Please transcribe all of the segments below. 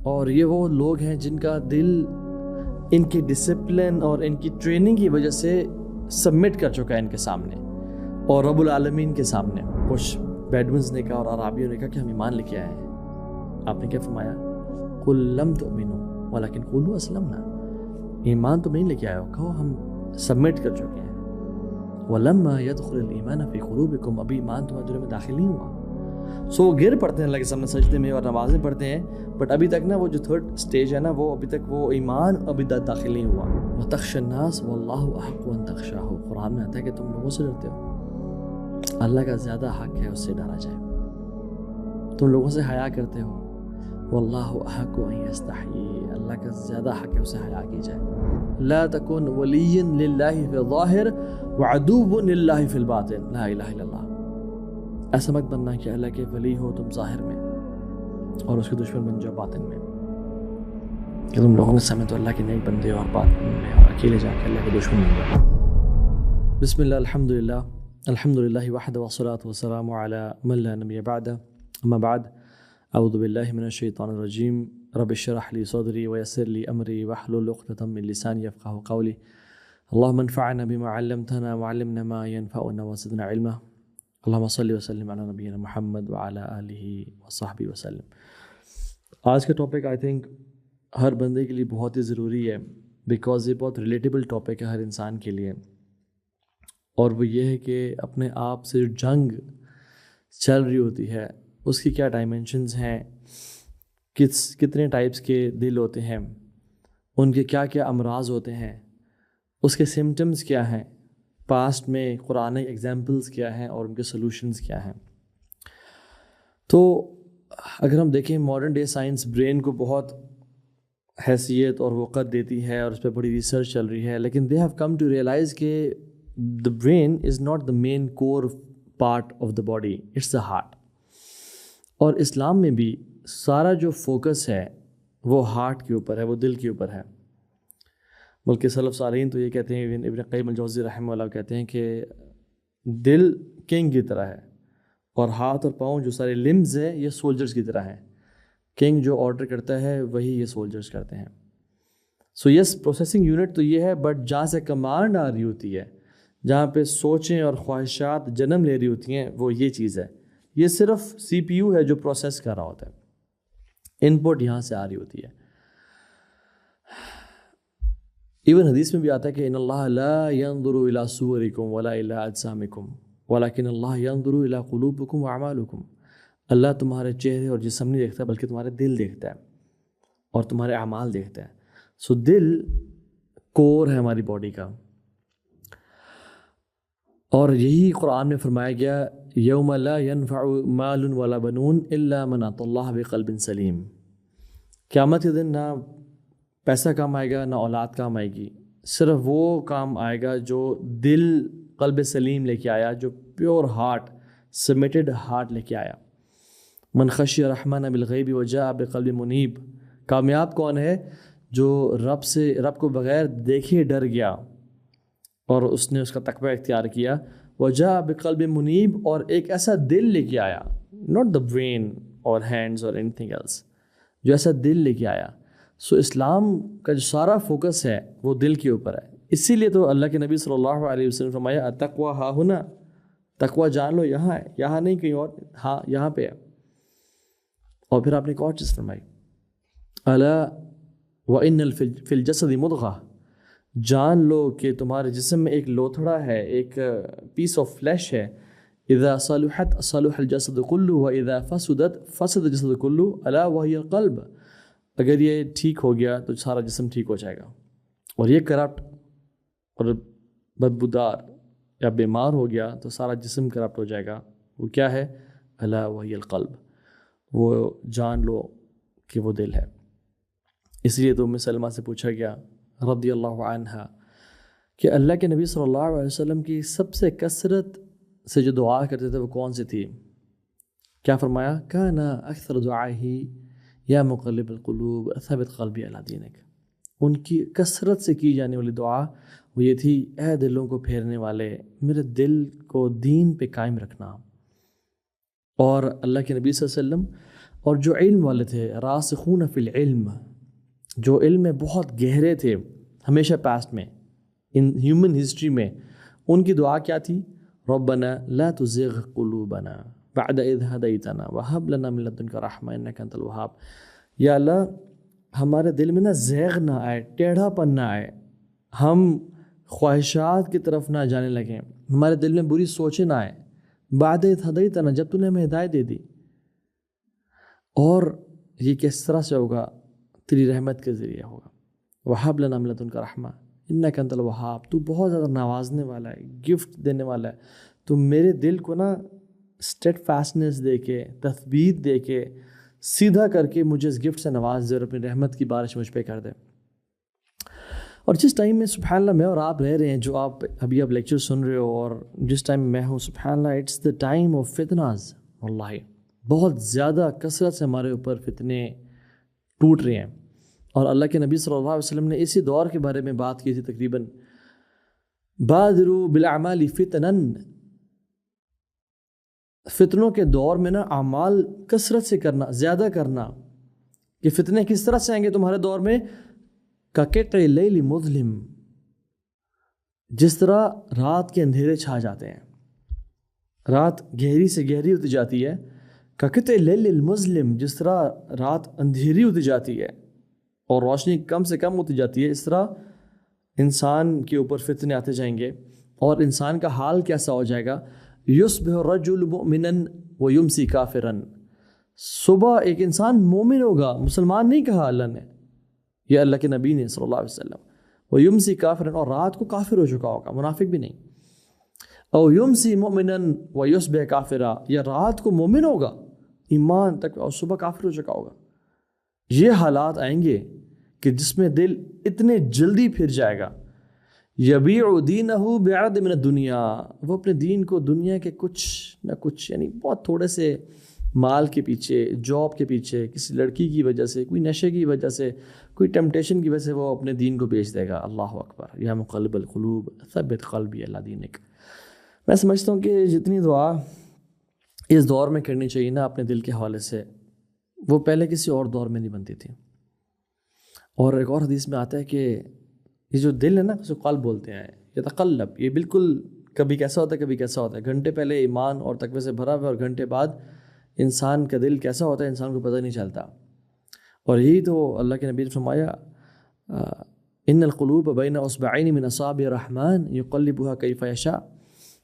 اور یہ وہ لوگ ہیں جن کا دل ان کی ڈسپلن اور ان کی ٹریننگ کی وجہ سے سبمٹ کر چکا ہے ان کے سامنے اور رب العالمین کے سامنے. کچھ بیڈوینز نے کہا اور عرابیوں نے کہا کہ ہم ایمان لے کے آئے ہیں. آپ نے کیا فرمایا؟ قل لم تؤمنوا ولکن قولوا اسلمنا. ایمان تو نہیں لے کے آئے ہو، کہو ہم سبمٹ کر چکے ہیں. ولما يدخل الايمان في قلوبكم، ابھی ایمان تمہارے دلوں میں داخل نہیں ہوا. سو وہ گر پڑتے ہیں اللہ کے سامنے سجدے میں اور نمازیں پڑھتے ہیں، بٹ ابھی تک نا وہ جو تھرڈ سٹیج ہے نا، وہ ابھی تک وہ ایمان ابھی داخل نہیں ہوا. وتخشى الناس والله احق ان تخشاه، قرآن میں آتا ہے کہ تم لوگوں سے ڈرتے ہو، اللہ کا زیادہ حق ہے اس سے ڈرا جائے. تم لوگوں سے حیا کرتے ہو، واللہ احق ان یستحیی، اللہ کا زیادہ حق ہے اسے حیا کی جائے. لا تکن ولیا للہ فی الظاہر وعدو للہ فی الباطن، لا الہ الا اللہ. ایسا مت بننا کہ اللہ کے ولی ہو تم ظاہر میں اور اس کے دشمن بن جاؤ باطن میں، کہ تم لوگوں کے سامنے تو اللہ کے نیک بندے اور باطن میں اور اکیلے جا کے اللہ کے دشمن بن جاؤ. بسم اللہ الحمدللہ الحمدللہ وحدہ والصلاۃ والسلام علی من لا نبی بعدہ، اما بعد. اعوذ باللہ من الشیطان الرجیم. رب اشرح لی صدری ویسر لی امری واحلل عقدۃ من لسانی یفقہوا قولی. اللہم انفعنا بما علمتنا وعلمنا ما ينفعنا وزدنا علما. اللہم صلی وسلم علی نبینا محمد وعلی آلہ وصحبہ وسلم. آج کا ٹاپک آئی تھنک ہر بندے کے لیے بہت ہی ضروری ہے، بیکاز یہ بہت ریلیٹیبل ٹاپک ہے ہر انسان کے لیے. اور وہ یہ ہے کہ اپنے آپ سے جو جنگ چل رہی ہوتی ہے اس کی کیا ڈائمینشنز ہیں، کتنے ٹائپس کے دل ہوتے ہیں، ان کے کیا کیا امراض ہوتے ہیں، اس کے سمٹمز کیا ہیں، پاسٹ میں قرآن ایگزامپلز کیا ہیں اور ان کے سلوشنز کیا ہیں. تو اگر ہم دیکھیں ماڈرن ڈے سائنس برین کو بہت حیثیت اور وقت دیتی ہے اور اس پہ بڑی ریسرچ چل رہی ہے، لیکن they have come to realize کہ the brain is not the main core part of the body, it's the heart. اور اسلام میں بھی سارا جو فوکس ہے وہ ہارٹ کے اوپر ہے، وہ دل کے اوپر ہے. بلکہ سلف صالحین تو یہ کہتے ہیں، ابن قیم الجوزی رحمہ اللہ کہتے ہیں کہ دل کنگ کی طرح ہے اور ہاتھ اور پاؤں جو سارے لمز ہیں یہ سولجرز کی طرح ہیں. کنگ جو آرڈر کرتا ہے وہی یہ سولجرز کرتے ہیں. سو یس پروسیسنگ یونٹ تو یہ ہے، بٹ جہاں سے کمانڈ آ رہی ہوتی ہے، جہاں پہ سوچیں اور خواہشات جنم لے رہی ہوتی ہیں، وہ یہ چیز ہے. یہ صرف سی پی یو ہے جو پروسیس کر رہا ہوتا ہے، ان پٹ یہاں سے آ رہی ہوتی ہے. ایون حدیث میں بھی آتا ہے کہ ان اللہ لا ينظر الى صورکم ولا الى اجسامکم ولکن اللہ ينظر الى قلوبکم واعمالکم. اللہ تمہارے چہرے اور جسم نہیں دیکھتا بلکہ تمہارے دل دیکھتا ہے اور تمہارے اعمال دیکھتا ہے. سو دل کور ہے ہماری باڈی کا. اور یہی قرآن میں فرمایا گیا یوم لا ينفع مال ولا بنون الا من اتى اللہ بقلب سلیم. قیامت کے دن نہ پیسہ کام آئے گا نہ اولاد کام آئے گی، صرف وہ کام آئے گا جو دل قلب سلیم لے کے آیا، جو پیور ہارٹ سبمٹڈ ہارٹ لے کے آیا. من خشی الرحمن بالغیب وجاء بقلب منیب. کامیاب کون ہے؟ جو رب کو بغیر دیکھے ڈر گیا اور اس نے اس کا تقوی اختیار کیا. وجاء بقلب منیب، اور ایک ایسا دل لے کے آیا، ناٹ دا برین اور ہینڈز اور اینی تھنگ ایلس، جو ایسا دل لے کے آیا. سو اسلام کا جو سارا فوکس ہے وہ دل کے اوپر ہے. اسی لیے تو اللہ کے نبی صلی اللہ علیہ وسلم نے فرمایا التقویٰ ہا ہنا، تقویٰ جان لو یہاں ہے، یہاں نہیں کہیں اور، ہاں یہاں پہ ہے. اور پھر آپ نے ایک اور چیز فرمائی، الا وان فی الجسد مضغہ، جان لو کہ تمہارے جسم میں ایک لوتھڑا ہے، ایک پیس آف فلیش ہے. اذا صلحت صلح الجسد کلہ واذا فسدت فسد الجسد کلہ الا وہی القلب. اگر یہ ٹھیک ہو گیا تو سارا جسم ٹھیک ہو جائے گا، اور یہ کرپٹ اور بدبودار یا بیمار ہو گیا تو سارا جسم کرپٹ ہو جائے گا. وہ کیا ہے؟ الا وہی القلب. وہ جان لو کہ وہ دل ہے. اس لیے تو ام سلمہ سے پوچھا گیا رضی اللہ عنہا کہ اللہ کے نبی صلی اللہ علیہ وسلم کی سب سے کثرت سے جو دعا کرتے تھے وہ کون سی تھی؟ کیا فرمایا؟ کان اکثر دعائہ یا مقلب القلوب ثبت قلبی علی دینک. ان کی کثرت سے کی جانے والی دعا وہ یہ تھی، اے دلوں کو پھیرنے والے میرے دل کو دین پہ قائم رکھنا. اور اللہ کے نبی صلی اللہ علیہ وسلم اور جو علم والے تھے راسخون فی العلم، جو علم میں بہت گہرے تھے ہمیشہ پاسٹ میں، ان ہیومن ہسٹری میں، ان کی دعا کیا تھی؟ ربنا لا تزغ قلوبنا بعد اذ ہدیتنا وہب لنا من لدنک رحمہ انک انت الوہاب۔ یا اللہ ہمارے دل میں نہ زیغ نہ آئے، ٹیڑھا پن نہ آئے، ہم خواہشات کی طرف نہ جانے لگیں، ہمارے دل میں بری سوچیں نہ آئے، بعد اذ ہدیتنا، جب تو نے ہمیں ہدایت دے دی۔ اور یہ کس طرح سے ہوگا؟ تیری رحمت کے ذریعے ہوگا۔ وہب لنا من لدنک رحمہ انک انت الوہاب، تو بہت زیادہ نوازنے والا ہے، گفٹ دینے والا ہے، تو میرے دل کو نا اسٹیڈ فاسٹنس دے کے، تثبیت دے کے، سیدھا کر کے مجھے اس گفٹ سے نواز دے اور اپنی رحمت کی بارش مجھ پہ کر دے۔ اور جس ٹائم میں سبحان اللہ میں اور آپ رہ رہے ہیں، جو آپ ابھی لیکچر سن رہے ہو، اور جس ٹائم میں ہوں، سبحان اللہ اٹس دا ٹائم آف فتناز، واللہ بہت زیادہ کثرت سے ہمارے اوپر فتنے ٹوٹ رہے ہیں۔ اور اللہ کے نبی صلی اللہ علیہ وسلم نے اسی دور کے بارے میں بات کی تھی تقریباً، بادروا بالاعمال فتنا، فتنوں کے دور میں نا اعمال کثرت سے کرنا، زیادہ کرنا۔ کہ فتنے کس طرح سے آئیں گے تمہارے دور میں؟ کقطع اللیل مظلم، جس طرح رات کے اندھیرے چھا جاتے ہیں، رات گہری سے گہری ہوتی جاتی ہے، کقطع اللیل المظلم، جس طرح رات اندھیری ہوتی جاتی ہے اور روشنی کم سے کم ہوتی جاتی ہے، اس طرح انسان کے اوپر فتنے آتے جائیں گے۔ اور انسان کا حال کیسا ہو جائے گا؟ یصبح الرجل مؤمنا ویمسی کافرا، صبح ایک انسان مومن ہوگا، مسلمان نہیں کہا اللہ نے، یہ اللہ کے نبی نے صلی اللہ علیہ وسلم، ویمسی کافرا، اور رات کو کافر ہو چکا ہوگا، منافق بھی نہیں۔ او یمسی مؤمنا ویصبح کافرا، یا رات کو مومن ہوگا ایمان تک اور صبح کافر ہو چکا ہوگا۔ یہ حالات آئیں گے کہ جس میں دل اتنے جلدی پھر جائے گا، یبیع دینہ بعرض من الدنیا، وہ اپنے دین کو دنیا کے کچھ نہ کچھ، یعنی بہت تھوڑے سے مال کے پیچھے، جاب کے پیچھے، کسی لڑکی کی وجہ سے، کوئی نشے کی وجہ سے، کوئی ٹیمپٹیشن کی وجہ سے وہ اپنے دین کو بیچ دے گا۔ اللہ اکبر، یا مقلب القلوب ثبت قلبی علی دینک۔ میں سمجھتا ہوں کہ جتنی دعا اس دور میں کرنی چاہیے نا اپنے دل کے حوالے سے، وہ پہلے کسی اور دور میں نہیں بنتی تھی۔ اور ایک اور حدیث میں آتا ہے کہ یہ جو دل ہے نا، اس کو قلب بولتے ہیں، یتقلب، یہ بالکل کبھی کیسا ہوتا ہے کبھی کیسا ہوتا ہے، گھنٹے پہلے ایمان اور تقوی سے بھرا ہوا، اور گھنٹے بعد انسان کا دل کیسا ہوتا ہے انسان کو پتہ نہیں چلتا۔ اور یہی تو اللہ کے نبی نے فرمایا، ان القلوب بین اصبعین من اصابع الرحمن یقلبها کیف یشاء،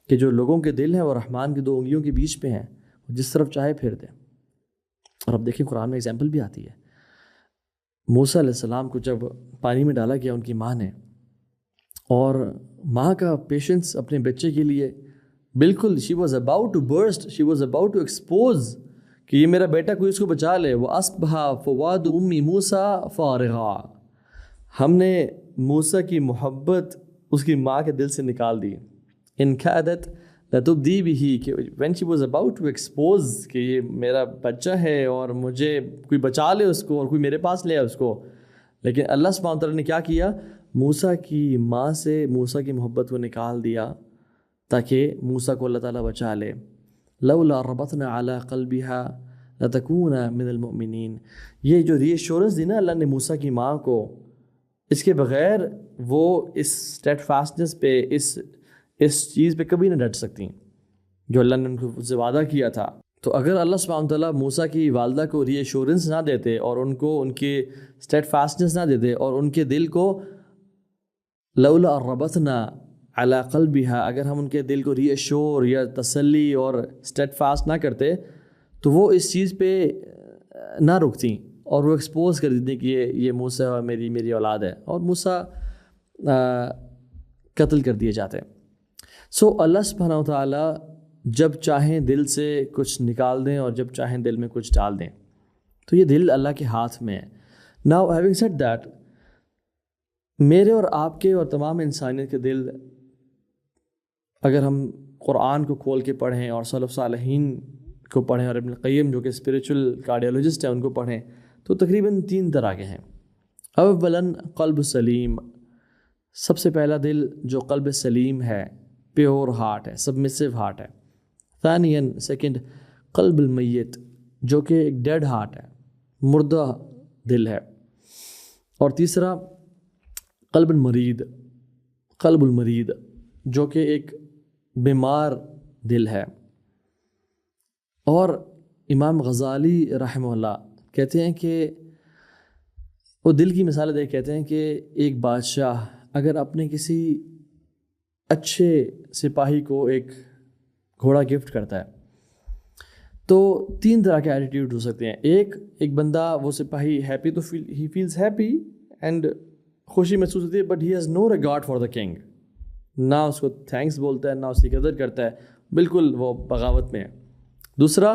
کہ جو لوگوں کے دل ہیں وہ رحمان کی دو انگلیوں کے بیچ پہ ہیں، جس طرف چاہے پھیر دیں۔ اور اب دیکھیں قرآن میں ایگزامپل بھی آتی ہے، موسیٰ علیہ السلام کو جب پانی میں ڈالا گیا ان کی ماں نے، اور ماں کا پیشنس اپنے بچے کے لیے بالکل، she was about to burst, she was about to expose کہ یہ میرا بیٹا کوئی اس کو بچا لے۔ وَأَصْبَحَ فُؤَادُ أُمِّ مُوسَىٰ فَارِغًا، ہم نے موسیٰ کی محبت اس کی ماں کے دل سے نکال دی۔ إِنْ كَادَتْ لَتُبْدِي بِهِ، کہ when she was about to expose کہ یہ میرا بچہ ہے اور مجھے کوئی بچا لے اس کو اور کوئی میرے پاس لے آئے اس کو، لیکن اللہ سبحانہ وتعالیٰ نے کیا کیا؟ موسیٰ کی ماں سے موسیٰ کی محبت کو نکال دیا تاکہ موسیٰ کو اللہ تعالیٰ بچا لے۔ لولا ربطنا علی قلبها لتکون من المؤمنین، یہ جو ری ایشورنس دی نا اللہ نے موسیٰ کی ماں کو، اس کے بغیر وہ اس اسٹیڈ فاسٹنس پہ، اس چیز پہ کبھی نہ ڈٹ سکتی جو اللہ نے ان کو سے وعدہ کیا تھا۔ تو اگر اللہ سبحانہ تعالیٰ موسیٰ کی والدہ کو ری ایشورنس نہ دیتے اور ان کو ان کے اسٹیڈ فاسٹنس نہ دیتے اور ان کے دل کو لولا ربطنا علی قلبها، اگر ہم ان کے دل کو ری ایشور یا تسلی اور اسٹیڈ فاسٹ نہ کرتے تو وہ اس چیز پہ نہ رکتیں اور وہ ایکسپوز کر دیتی کہ یہ موسیٰ میری اولاد ہے، اور موسیٰ قتل کر دیے جاتے۔ سو اللہ سبحانہ و تعالیٰ جب چاہیں دل سے کچھ نکال دیں اور جب چاہیں دل میں کچھ ڈال دیں، تو یہ دل اللہ کے ہاتھ میں ہے۔ ناؤ ہیونگ سیڈ دیٹ، میرے اور آپ کے اور تمام انسانیت کے دل اگر ہم قرآن کو کھول کے پڑھیں اور سلف صالحین کو پڑھیں اور ابن القیم جو کہ اسپریچول کارڈیولوجسٹ ہیں ان کو پڑھیں، تو تقریباً 3 طرح کے ہیں۔ اولاً قلب سلیم، سب سے پہلا دل جو قلب سلیم ہے، پیور ہارٹ ہے، سبمسیو ہارٹ ہے۔ ثانیاً سیکنڈ قلب المیت، جو کہ ایک ڈیڈ ہارٹ ہے، مردہ دل ہے. اور تیسرا قلب المرید جو کہ ایک بیمار دل ہے. اور امام غزالی رحمہ اللہ کہتے ہیں کہ وہ دل کی مثال دے کہتے ہیں کہ ایک بادشاہ اگر اپنے کسی اچھے سپاہی کو ایک گھوڑا گفٹ کرتا ہے تو 3 طرح کے ایٹیٹیوڈ ہو سکتے ہیں. ایک بندہ، وہ سپاہی ہیپی تو ہی فیلز ہیپی اینڈ خوشی محسوس ہوتی ہے، but he has no regard for the king. نہ اس کو تھینکس بولتا ہے، نہ اس کی قدر کرتا ہے، بالکل وہ بغاوت میں ہے. دوسرا،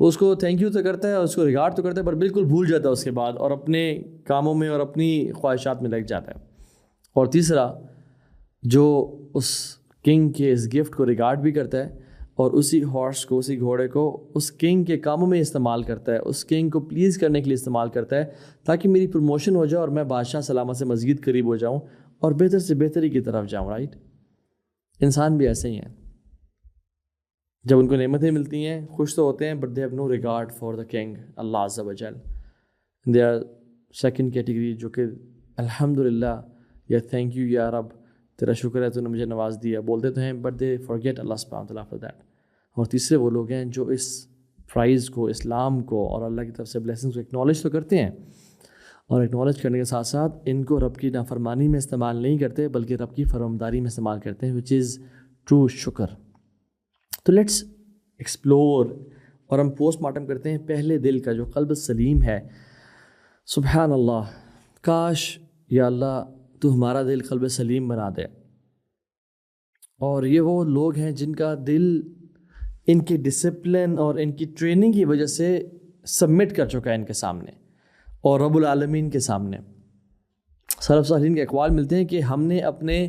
وہ اس کو تھینک یو تو کرتا ہے اور اس کو ریگارڈ تو کرتا ہے، پر بالکل بھول جاتا ہے اس کے بعد اور اپنے کاموں میں اور اپنی خواہشات میں لگ جاتا ہے. اور تیسرا، جو اس کنگ کے اس گفٹ کو ریگارڈ بھی کرتا ہے اور اسی ہارس کو، اسی گھوڑے کو اس کنگ کے کاموں میں استعمال کرتا ہے، اس کنگ کو پلیز کرنے کے لیے استعمال کرتا ہے تاکہ میری پروموشن ہو جائے اور میں بادشاہ سلامت سے مزید قریب ہو جاؤں اور بہتر سے بہتری کی طرف جاؤں. رائٹ؟ انسان بھی ایسے ہی ہیں، جب ان کو نعمتیں ملتی ہیں خوش تو ہوتے ہیں، but they have no regard for the king اللہ عز و جل. دے آر سیکنڈ کیٹیگری، جو کہ الحمدللہ یا تھینک یو یا رب، تیرا شکر ہے تو نے مجھے نواز دیا بولتے تو ہیں، بٹ دے فارگیٹ اللہ سبحانہ وتعالیٰ فار دیٹ. اور تیسرے وہ لوگ ہیں جو اس پرائز کو، اسلام کو اور اللہ کی طرف سے بلیسنگس کو اکنالج تو کرتے ہیں، اور اکنالج کرنے کے ساتھ ساتھ ان کو رب کی نافرمانی میں استعمال نہیں کرتے بلکہ رب کی فرمانداری میں استعمال کرتے ہیں، وچ از ٹرو شکر. تو لیٹس ایکسپلور، اور ہم پوسٹ مارٹم کرتے ہیں پہلے دل کا جو قلب سلیم ہے. سبحان اللہ، کاش یا اللہ تو ہمارا دل قلب سلیم بنا دے. اور یہ وہ لوگ ہیں جن کا دل ان کی ڈسپلن اور ان کی ٹریننگ کی وجہ سے سبمٹ کر چکا ہے ان کے سامنے اور رب العالمین کے سامنے. سلف صالحین کے اقوال ملتے ہیں کہ ہم نے اپنے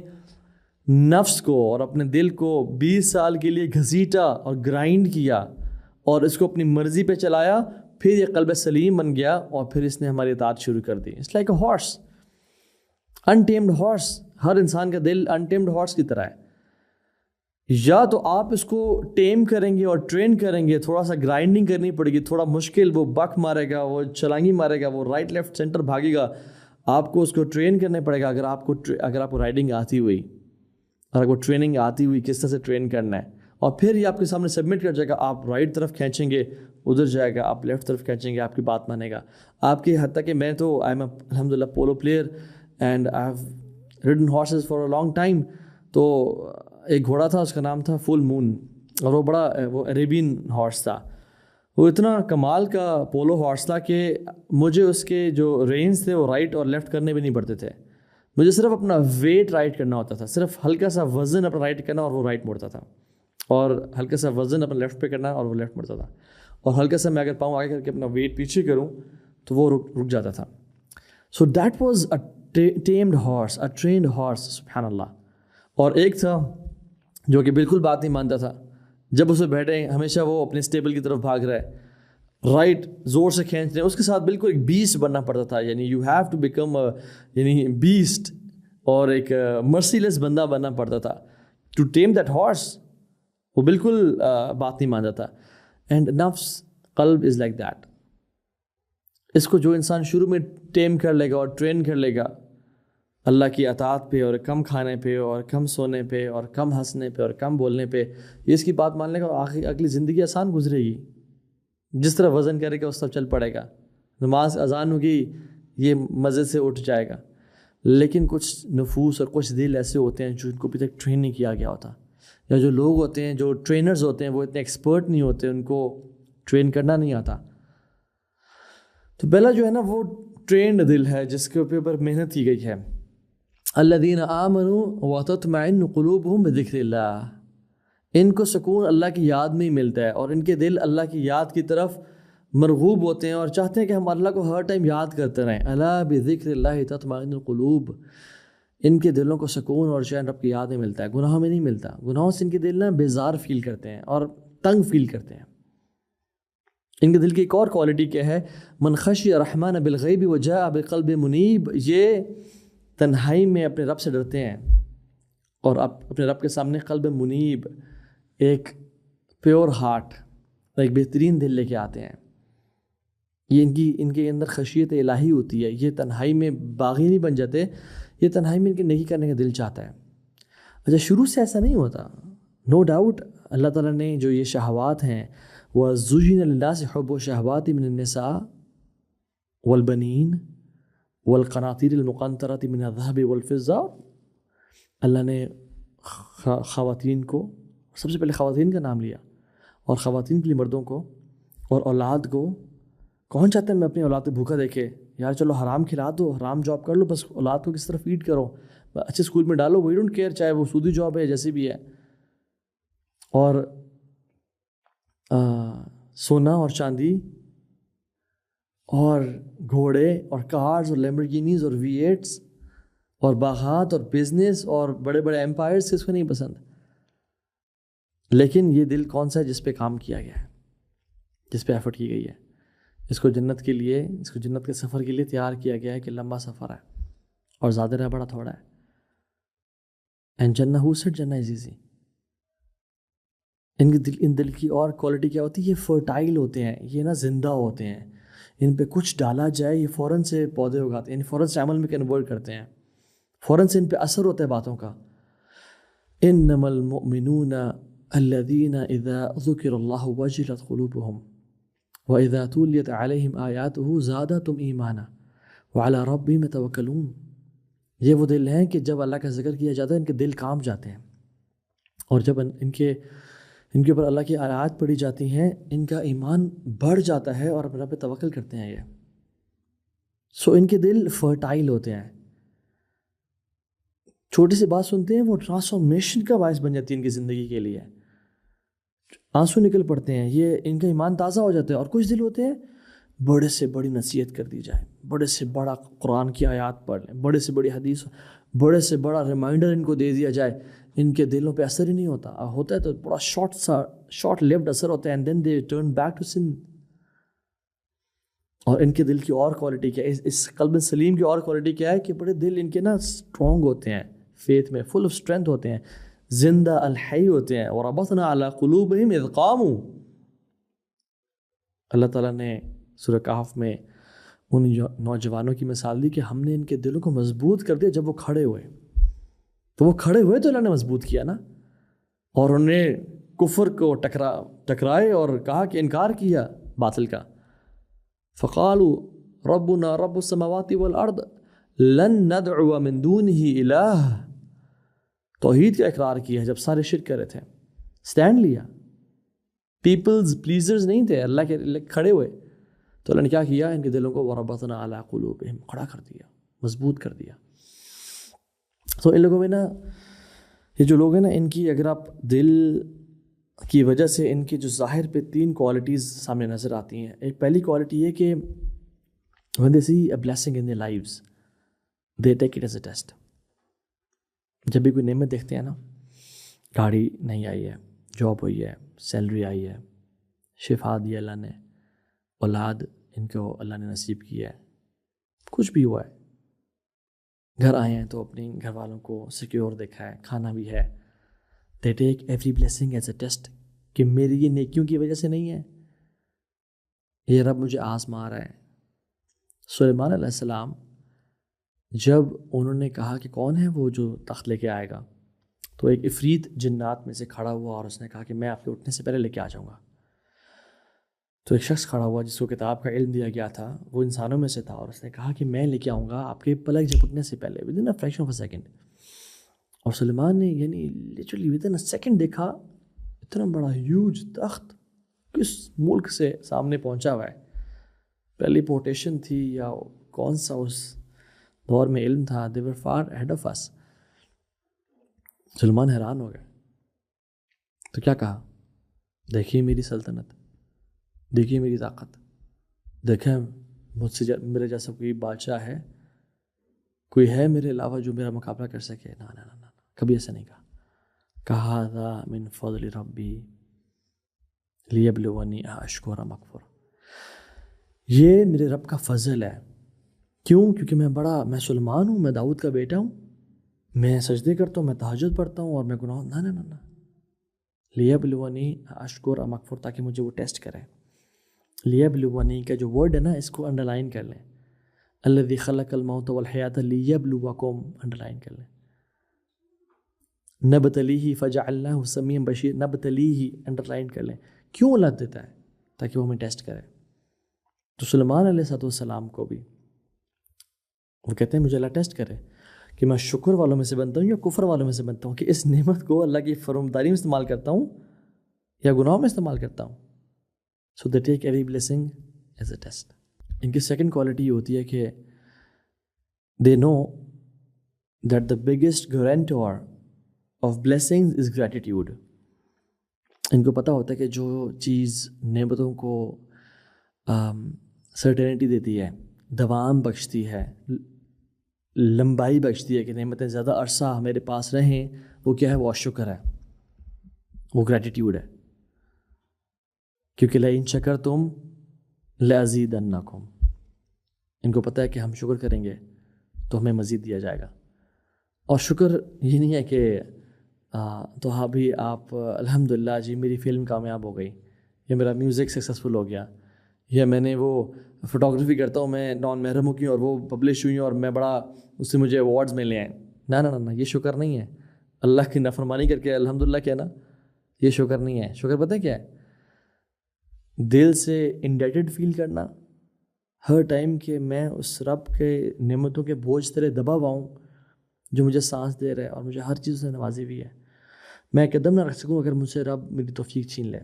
نفس کو اور اپنے دل کو 20 سال کے لیے گھسیٹا اور گرائنڈ کیا اور اس کو اپنی مرضی پہ چلایا، پھر یہ قلب سلیم بن گیا اور پھر اس نے ہماری اطاعت شروع کر دی. It's like a horse, untamed horse. ہر انسان کا دل انٹیمڈ ہارس کی طرح ہے. یا تو آپ اس کو ٹیم کریں گے اور ٹرین کریں گے، تھوڑا سا گرائنڈنگ کرنی پڑے گی، تھوڑا مشکل، وہ بک مارے گا، وہ چلانگی مارے گا، وہ رائٹ لیفٹ سینٹر بھاگے گا. آپ کو اس کو ٹرین کرنا پڑے گا. اگر آپ کو رائڈنگ آتی ہوئی اور اگر وہ ٹریننگ آتی ہوئی کس طرح سے ٹرین کرنا ہے، اور پھر یہ آپ کے سامنے سبمٹ کر جائے گا. آپ رائٹ طرف کھینچیں گے ادھر جائے گا، آپ لیفٹ طرف کھینچیں گے آپ کی بات مانے گا. آپ کی حتیٰ کہ میں تو آئی ایم الحمد للہ polo player and I have ridden horses for a long time. تو ایک گھوڑا تھا، اس کا نام تھا فل مون، اور وہ عریبین ہارس تھا. وہ اتنا کمال کا پولو ہارس تھا کہ مجھے اس کے جو رینز تھے وہ رائٹ اور لیفٹ کرنے بھی نہیں پڑتے تھے. مجھے صرف اپنا ویٹ رائٹ کرنا ہوتا تھا، صرف ہلکا سا وزن اپنا رائٹ کرنا اور وہ رائٹ مڑتا تھا، اور ہلکا سا وزن اپنا لیفٹ پہ کرنا اور وہ لیفٹ مڑتا تھا، اور ہلکا سا میں اگر پاؤں آگے کر کے اپنا ویٹ پیچھے کروں تو وہ رک جاتا تھا. So that was a tamed horse, a trained horse. سبحان اللہ. اور ایک تھا جو کہ بالکل بات نہیں مانتا تھا. جب اسے بیٹھے ہمیشہ وہ اپنے اسٹیبل کی طرف بھاگ رہا ہے، رائٹ زور سے کھینچ رہے ہیں. اس کے ساتھ بالکل ایک بیسٹ بننا پڑتا تھا، یعنی یو ہیو ٹو بیکم یعنی بیسٹ، اور ایک مرسی لیس بندہ بننا پڑتا تھا ٹو ٹیم دیٹ ہارس. وہ بالکل بات نہیں مانتا تھا. اینڈ نفس، قلب از لائک دیٹ. اس کو جو انسان شروع میں ٹیم کر لے گا اور ٹرین کر لے گا اللہ کی اطاعت پہ اور کم کھانے پہ اور کم سونے پہ اور کم ہنسنے پہ اور کم بولنے پہ، یہ اس کی بات مان لے گا اور اگلی زندگی آسان گزرے گی. جس طرح وزن کرے گا اس طرح چل پڑے گا. نماز اذان ہوگی یہ مزے سے اٹھ جائے گا. لیکن کچھ نفوس اور کچھ دل ایسے ہوتے ہیں جو ان کو ابھی تک ٹرین نہیں کیا گیا ہوتا، یا جو لوگ ہوتے ہیں جو ٹرینرز ہوتے ہیں وہ اتنے ایکسپرٹ نہیں ہوتے، ان کو ٹرین کرنا نہیں آتا. تو پہلا جو ہے نا وہ ٹرینڈ دل ہے جس کے اوپر محنت کی گئی ہے. الذین آمنوا وتطمئن قلوبهم بذکر اللہ. ان کو سکون اللہ کی یاد میں ہی ملتا ہے، اور ان کے دل اللہ کی یاد کی طرف مرغوب ہوتے ہیں اور چاہتے ہیں کہ ہم اللہ کو ہر ٹائم یاد کرتے رہیں. الا بذکر اللہ تطمئن القلوب. ان کے دلوں کو سکون اور چین رب کی یاد میں ملتا ہے، گناہوں میں نہیں ملتا. گناہوں سے ان کے دل نا بیزار فیل کرتے ہیں اور تنگ فیل کرتے ہیں. ان کے دل کی ایک اور کوالٹی کیا ہے؟ من خشی الرحمن بالغیب وجاء بقلب منیب. یہ تنہائی میں اپنے رب سے ڈرتے ہیں اور اپنے رب کے سامنے قلب منیب، ایک پیور ہارٹ، ایک بہترین دل لے کے آتے ہیں. یہ ان کے اندر خشیت الہی ہوتی ہے. یہ تنہائی میں باغی نہیں بن جاتے, یہ تنہائی میں ان کے نیکی کرنے کا دل چاہتا ہے. اچھا شروع سے ایسا نہیں ہوتا, نو ڈاؤٹ اللہ تعالیٰ نے جو یہ شہوات ہیں, وَزُيِّنَ لِلنَّاسِ حُبُّ الشَّهَوَاتِ مِنَ النِّسَاءِ وَالْبَنِينَ وَالْقَنَاطِيرِ الْمُقَنطَرَةِ مِنَ الذَّهَبِ وَالْفِضَّةِ. اللہ نے خواتین کو, سب سے پہلے خواتین کا نام لیا, اور خواتین کے لیے مردوں کو, اور اولاد کو. کون چاہتا ہے میں اپنی اولاد کو بھوکا دیکھے؟ یار چلو حرام کھلا دو, حرام جاب کر لو, بس اولاد کو کس طرح فیڈ کرو, اچھے اسکول میں ڈالو, وی ڈونٹ کیئر چاہے وہ سودی جاب ہے جیسی بھی ہے. اور سونا اور چاندی اور گھوڑے اور کارز اور لیمبورگینیز اور V8s اور باغات اور بزنس اور بڑے بڑے ایمپائرز کس کو نہیں پسند. لیکن یہ دل کون سا ہے جس پہ کام کیا گیا ہے, جس پہ ایفرٹ کی گئی ہے, اس کو جنت کے لیے, اس کو جنت کے سفر کے لیے تیار کیا گیا ہے کہ لمبا سفر ہے اور زیادہ رہ بڑا تھوڑا ہے. اینڈ جنہ ہو سیڈ جنہ از ایزی. ان دل کی اور کوالٹی کیا ہوتی ہے؟ یہ فرٹائل ہوتے ہیں, یہ نا زندہ ہوتے ہیں. ان پہ کچھ ڈالا جائے یہ فوراً سے پودے اگاتے ہیں, فوراً سے عمل میں کنورٹ کرتے ہیں, فوراً سے ان پہ اثر ہوتا ہے باتوں کا. انما المؤمنون الذين اذا ذكر الله وجلت قلوبهم واذا تليت عليهم آياته زادتهم ایمانا وعلى ربهم يتوکلون. یہ وہ دل ہیں کہ جب اللہ کا ذکر کیا جاتا ہے ان کے دل کانپ جاتے ہیں, اور جب ان کے اوپر اللہ کی آیات پڑھی جاتی ہیں ان کا ایمان بڑھ جاتا ہے اور رب پہ توکل کرتے ہیں یہ. سو ان کے دل فرٹائل ہوتے ہیں, چھوٹی سی بات سنتے ہیں وہ ٹرانسفارمیشن کا باعث بن جاتی ہے ان کی زندگی کے لیے, آنسو نکل پڑتے ہیں, یہ ان کا ایمان تازہ ہو جاتا ہے. اور کچھ دل ہوتے ہیں بڑے سے بڑی نصیحت کر دی جائے, بڑے سے بڑا قرآن کی آیات پڑھ لیں, بڑے سے بڑی حدیث, بڑے سے بڑا ریمائنڈر ان کو دے دیا جائے, ان کے دلوں پہ اثر ہی نہیں ہوتا. ہوتا ہے تو بڑا شارٹ لیوڈ اثر ہوتا ہے, and then they turn back to sin. اور ان کے دل کی اور کوالٹی کیا ہے, اس قلب سلیم کی اور کوالٹی کیا ہے کہ بڑے دل ان کے نا اسٹرانگ ہوتے ہیں, فیتھ میں فل آف اسٹرینتھ ہوتے ہیں, زندہ الحی ہوتے ہیں. وربطنا علی قلوبہم اذ قاموا. اللہ تعالیٰ نے سورہ کہف میں ان نوجوانوں کی مثال دی کہ ہم نے ان کے دلوں کو مضبوط کر دیا جب وہ کھڑے ہوئے. تو وہ کھڑے ہوئے تو اللہ نے مضبوط کیا نا, اور انہوں نے کفر کو ٹکرائے اور کہا کہ انکار کیا باطل کا. فقالوا ربنا رب السماوات والارض لن ندعو من دونه الہ. توحید کا اقرار کیا جب سارے شرک کر رہے تھے, سٹینڈ لیا, پیپلز پلیزرز نہیں تھے, اللہ کے کھڑے ہوئے. تو اللہ نے کیا کیا, ان کے دلوں کو وربطنا علی قلوبہم, کھڑا کر دیا, مضبوط کر دیا. تو ان لوگوں میں نا, یہ جو لوگ ہیں نا, ان کی اگر آپ دل کی وجہ سے ان کی جو ظاہر پہ 3 کوالٹیز سامنے نظر آتی ہیں. ایک پہلی کوالٹی یہ کہ when they see a blessing in their lives they take it as a test. جب بھی کوئی نعمت دیکھتے ہیں نا, گاڑی نہیں آئی ہے, جاب ہوئی ہے, سیلری آئی ہے, شفا دی اللہ نے, اولاد ان کو اللہ نے نصیب کی ہے, کچھ بھی ہوا ہے, گھر آئے ہیں تو اپنی گھر والوں کو سیکیور دیکھا ہے, کھانا بھی ہے. They take every blessing as a test کہ میری یہ نیکیوں کی وجہ سے نہیں ہے, یہ رب مجھے آزما رہا ہے. سلیمان علیہ السلام جب انہوں نے کہا کہ کون ہے وہ جو تخت لے کے آئے گا, تو ایک عفریت جنات میں سے کھڑا ہوا اور اس نے کہا کہ میں آپ کے اٹھنے سے پہلے لے کے آ جاؤں گا. تو ایک شخص کھڑا ہوا جس کو کتاب کا علم دیا گیا تھا, وہ انسانوں میں سے تھا, اور اس نے کہا کہ میں لے کے آؤں گا آپ کے پلک جھپکنے سے پہلے, with in a fraction of a second. اور سلیمان نے یعنی literally with in a second دیکھا اتنا بڑا ہیوج تخت کس ملک سے سامنے پہنچا ہوا ہے, ٹیلی پورٹیشن تھی یا کون سا اس دور میں علم تھا, they were far ahead of us. سلیمان حیران ہو گئے. تو کیا کہا, دیکھیے میری سلطنت, دیکھیے میری طاقت, دیکھیں مجھ سے میرے جیسا کوئی بادشاہ ہے, کوئی ہے میرے علاوہ جو میرا مقابلہ کر سکے؟ نا نا نا, کبھی ایسا نہیں کہا. کہا ذا من فضل ربی لیبلونی اشکر ام اکفر. یہ میرے رب کا فضل ہے. کیوں؟ کیونکہ میں سلیمان ہوں, میں داؤد کا بیٹا ہوں, میں سجدے کرتا ہوں, میں تہجد پڑھتا ہوں, اور میں گناہ نا نا نا لیبلونی اشکر ام اکفر, تاکہ مجھے وہ ٹیسٹ کرے. لیبلونی کا جو ورڈ ہے نا اس کو انڈر لائن کر لیں. الذی خلق الموت والحیات لیبلوکم انڈر لائن کر لیں. نبتلیہ فجعلناہ سمیعا بشیر، نبتلیہ انڈر لائن کر لیں. کیوں اللہ دیتا ہے؟ تاکہ وہ ہمیں ٹیسٹ کرے. تو سلیمان علیہ السلام کو بھی وہ کہتے ہیں مجھے اللہ ٹیسٹ کرے کہ میں شکر والوں میں سے بنتا ہوں یا کفر والوں میں سے بنتا ہوں، کہ اس نعمت کو اللہ کی فرمانبرداری میں استعمال کرتا ہوں یا گناہوں میں استعمال کرتا ہوں. So they take every blessing as a test. ان کی سیکنڈ کوالٹی یہ ہوتی ہے کہ they know that the biggest guarantor of blessings is gratitude. ان کو پتہ ہوتا ہے کہ جو چیز نعمتوں کو سرٹینٹی دیتی ہے، دوام بخشتی ہے، لمبائی بخشتی ہے، کہ نعمتیں زیادہ عرصہ میرے پاس رہیں، وہ کیا ہے؟ وہ شکر ہے، وہ گریٹیٹیوڈ ہے. کیونکہ لئن شکرتم لأزیدنکم، ان کو پتہ ہے کہ ہم شکر کریں گے تو ہمیں مزید دیا جائے گا. اور شکر یہ نہیں ہے کہ تو ہاں بھی آپ الحمدللہ جی میری فلم کامیاب ہو گئی، یا میرا میوزک سکسیزفل ہو گیا، یا میں نے وہ فوٹوگرافی کرتا ہوں میں نان محرم کی اور وہ پبلش ہوئی اور میں بڑا اس سے مجھے ایوارڈز ملے ہیں. نہ نہ نہ، یہ شکر نہیں ہے. اللہ کی نافرمانی کر کے الحمدللہ کہنا یہ شکر نہیں ہے. شکر پتہ ہے کیا ہے؟ دل سے انڈیٹڈ فیل کرنا ہر ٹائم کہ میں اس رب کے نعمتوں کے بوجھ تلے دبا ہوا ہوں جو مجھے سانس دے رہا ہے اور مجھے ہر چیز سے نوازی ہوئی ہے. میں قدم نہ رکھ سکوں اگر مجھ سے رب میری توفیق چھین لے.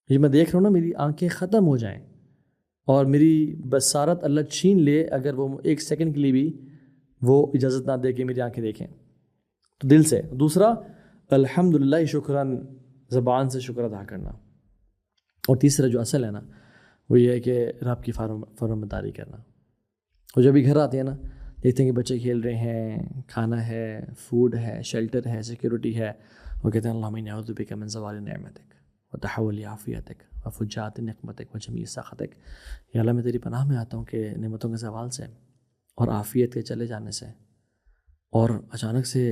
یہ میں دیکھ رہا ہوں نا، میری آنکھیں ختم ہو جائیں اور میری بصارت اللہ چھین لے اگر وہ ایک سیکنڈ کے لیے بھی وہ اجازت نہ دے کہ میری آنکھیں دیکھیں. تو دل سے. دوسرا الحمدللہ شکراً، زبان سے شکر ادا کرنا. اور تیسرا جو اصل ہے نا وہ یہ ہے کہ رب کی فرمانبرداری کرنا. اور جب بھی گھر آتے ہیں نا، دیکھتے ہیں کہ بچے کھیل رہے ہیں، کھانا ہے، فوڈ ہے، شیلٹر ہے، سیکیورٹی ہے، وہ کہتے ہیں اللہم انی اعوذ بک من زوال نعمتک وتحول عافیتک وفجاءت نقمتک وجمیع سخطک. یا اللہ میں تیری پناہ میں آتا ہوں کہ نعمتوں کے زوال سے اور عافیت کے چلے جانے سے اور اچانک سے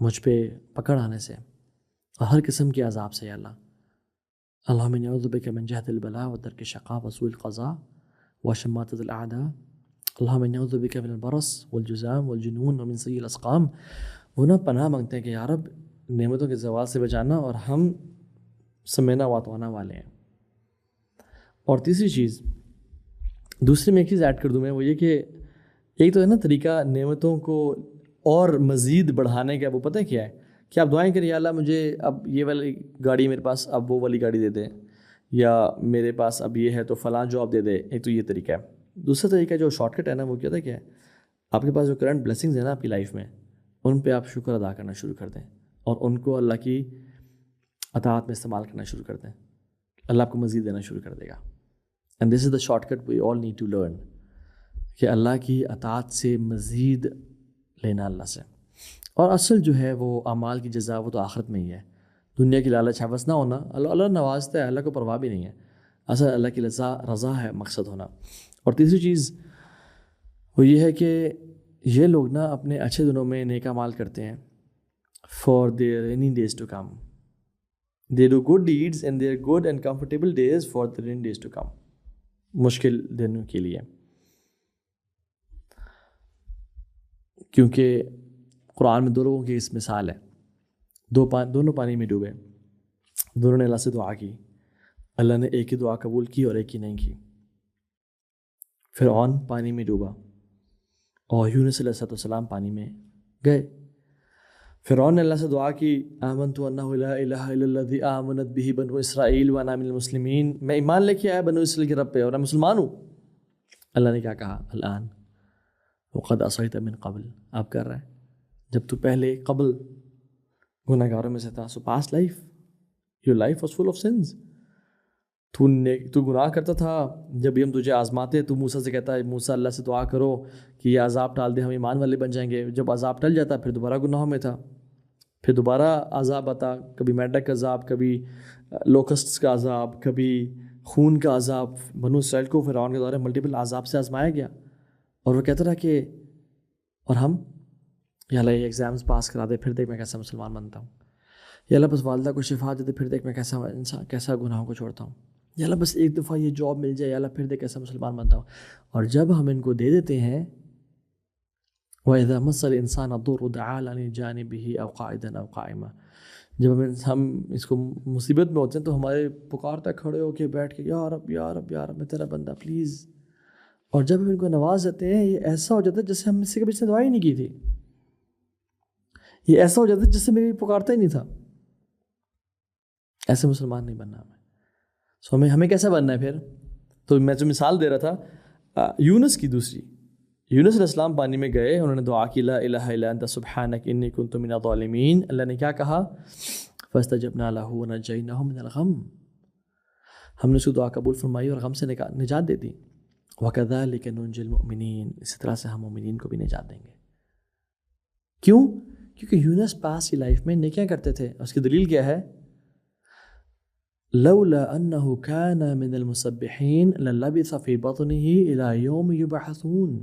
مجھ پہ پکڑ آنے سے اور ہر قسم کے عذاب سے. یا اللہ اللہم انی اعوذ بک من جہد البلاء ودرک الشقاء وسوء القضاء وشماتۃ الاعداء. اللہم انی اعوذ بک من البرص والجذام والجنون ومن سیء الاسقام. وہ نا پناہ مانگتے ہیں کہ یا رب نعمتوں کے زوال سے بچانا اور ہم سمینا واتوانا والے ہیں. اور تیسری چیز، دوسری میں ایک چیز ایڈ کر دوں میں، وہ یہ کہ ایک تو ہے نا طریقہ نعمتوں کو اور مزید بڑھانے کا، وہ پتہ ہے کیا ہے؟ کہ آپ دعائیں کریں یا اللہ مجھے اب یہ والی گاڑی میرے پاس اب وہ والی گاڑی دے دے، یا میرے پاس اب یہ ہے تو فلاں جاب دے دے. ایک تو یہ طریقہ ہے. دوسرا طریقہ جو شارٹ کٹ ہے نا وہ کیا تھا، کیا ہے؟ آپ کے پاس جو کرنٹ بلیسنگز ہیں نا آپ کی لائف میں، ان پہ آپ شکر ادا کرنا شروع کر دیں اور ان کو اللہ کی اطاعت میں استعمال کرنا شروع کر دیں. اللہ آپ کو مزید دینا شروع کر دے گا. And this is the shortcut we all need to learn, کہ اللہ کی اطاعت سے مزید لینا اللہ سے. اور اصل جو ہے وہ اعمال کی جزا وہ تو آخرت میں ہی ہے. دنیا کی لالچ حوث نہ ہونا. اللہ نوازتا ہے، اللہ کو پرواہ بھی نہیں ہے. اصل اللہ کی رضا ہے مقصد ہونا. اور تیسری چیز وہ یہ ہے کہ یہ لوگ نا اپنے اچھے دنوں میں نیک اعمال کرتے ہیں for their rainy days to come. They do good deeds in their good and comfortable days for the rainy days to come. مشکل دنوں کے لیے. کیونکہ قرآن میں دو لوگوں کی اس مثال ہے، دونوں پانی میں ڈوبے، دونوں نے اللہ سے دعا کی. اللہ نے ایک ہی دعا قبول کی اور ایک ہی نہیں کی. فرعون پانی میں ڈوبا اور یونس علیہ السلام پانی میں گئے. فرعون نے اللہ سے دعا کی، آمنت انہ لا الہ الا الذی آمنت بہ بنو اسرائیل وانا من المسلمین. میں ایمان لے کے آیا بنو اسرائیل کے رب پہ اور میں مسلمان ہوں. اللہ نے کیا کہا؟ الآن وقد عصیت من قبل. آپ کر رہے ہیں جب تو پہلے قبل گناہ گاروں میں سے تھا. So past life, your life was full of sins. تو گناہ کرتا تھا. جب بھی ہم تجھے آزماتے تو موسیٰ سے کہتا ہے موسیٰ اللہ سے دعا کرو کہ یہ عذاب ٹال دے، ہم ایمان والے بن جائیں گے. جب عذاب ٹل جاتا پھر دوبارہ گناہوں میں تھا، پھر دوبارہ عذاب آتا. کبھی میڈک کا عذاب، کبھی لوکسٹس کا عذاب، کبھی خون کا عذاب. بنو اسرائیل کو فرعون کے دورے ملٹیپل عذاب سے آزمایا گیا. اور وہ کہتا رہا کہ اور ہم یا اللہ یہ ایگزامس پاس کرا دے پھر دیکھ میں کیسا مسلمان بنتا ہوں. یا اللہ بس والدہ کو شفا دے دے پھر دیکھ میں کیسا گناہوں کو چھوڑتا ہوں. یا اللہ بس ایک دفعہ یہ جاب مل جائے، یا اللہ پھر دیکھ کیسا مسلمان بنتا ہوں. اور جب ہم ان کو دے دیتے ہیں وَإِذَا مَسَّ الْإِنسَانَ الضُّرُّ دَعَا لَنِ جَانِبِهِ أَوْ قَاعِدًا أَوْ قَائِمًا. جب ہم اس کو مصیبت میں ہوتے ہیں تو ہمارے پکارتا کھڑے ہو کے بیٹھ کے یا رب یا رب یا رب میں تیرا بندہ پلیز. اور جب ہم ان کو نواز دیتے ہیں یہ ایسا ہو جاتا ہے جیسے ہم سے کبھی اس نے دعا ہی نہیں کی تھی. یہ ایسا ہو جاتا ہے جس سے میری پکارتا ہی نہیں تھا. ایسے مسلمان نہیں بننا ہمیں. سو ہمیں کیسا بننا ہے پھر؟ تو میں جو مثال دے رہا تھا یونس کی دوسری، یونس علیہ السلام پانی میں گئے، انہوں نے دعا کی لا الہ الا انت سبحانک انی کنت من الظالمین. اللہ نے کیا کہا؟ فاستجبنا له ونجیناه من الغم. ہم نے اس کی دعا قبول فرمائی اور غم سے نجات دے دی. وکذالک ننجی المؤمنین. اسی طرح سے ہم مومنین کو بھی نجات دیں گے. کیوں؟ کیونکہ یونس پاس کی لائف میں نیکیاں کرتے تھے. اس کی دلیل کیا ہے؟ لولا انه كان من المسبحین للبث في بطنه الى يوم يبعثون.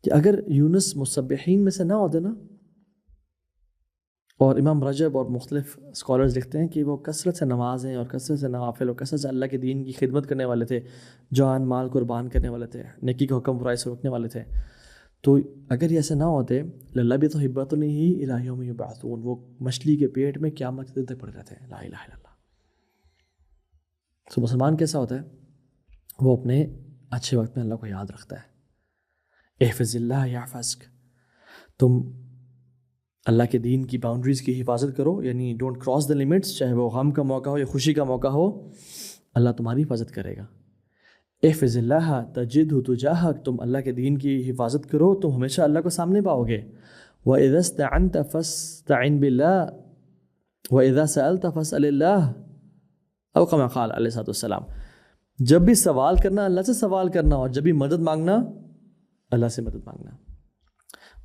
کہ اگر یونس مسبحین میں سے نہ ہوتے نا، اور امام رجب اور مختلف اسکالرز لکھتے ہیں کہ وہ کثرت سے نمازیں اور کثرت سے نوافل اور کثرت سے اللہ کے دین کی خدمت کرنے والے تھے، جان مال قربان کرنے والے تھے، نیکی کا حکم برائی سے روکنے والے تھے. تو اگر یہ ایسے نہ ہوتے للبث في بطنه الى يوم يبعثون، وہ مچھلی کے پیٹ میں قیامت کے دن تک پڑے رہتے ہیں. لا الہ الا اللہ. تو مسلمان کیسا ہوتا ہے؟ وہ اپنے اچھے وقت میں اللہ کو یاد رکھتا ہے. احفظ اللہ یحفظک. تم اللہ کے دین کی باؤنڈریز کی حفاظت کرو، یعنی ڈونٹ کراس دا لیمٹس. چاہے وہ غم کا موقع ہو یا خوشی کا موقع ہو، اللہ تمہاری حفاظت کرے گا. احفظ اللہ تجدہ تجاہک. تم اللہ کے دین کی حفاظت کرو، تم ہمیشہ اللہ کو سامنے پاؤ گے. وَإِذَا اسْتَعَنْتَ فَاسْتَعِنْ بِاللَّهِ وَإِذَا سَأَلْتَ فَاسْأَلِ اللَّهِ او کما قال علیہ الصلوۃ والسلام. جب بھی سوال کرنا اللہ سے سوال کرنا، اور جب بھی مدد مانگنا اللہ سے مدد مانگنا.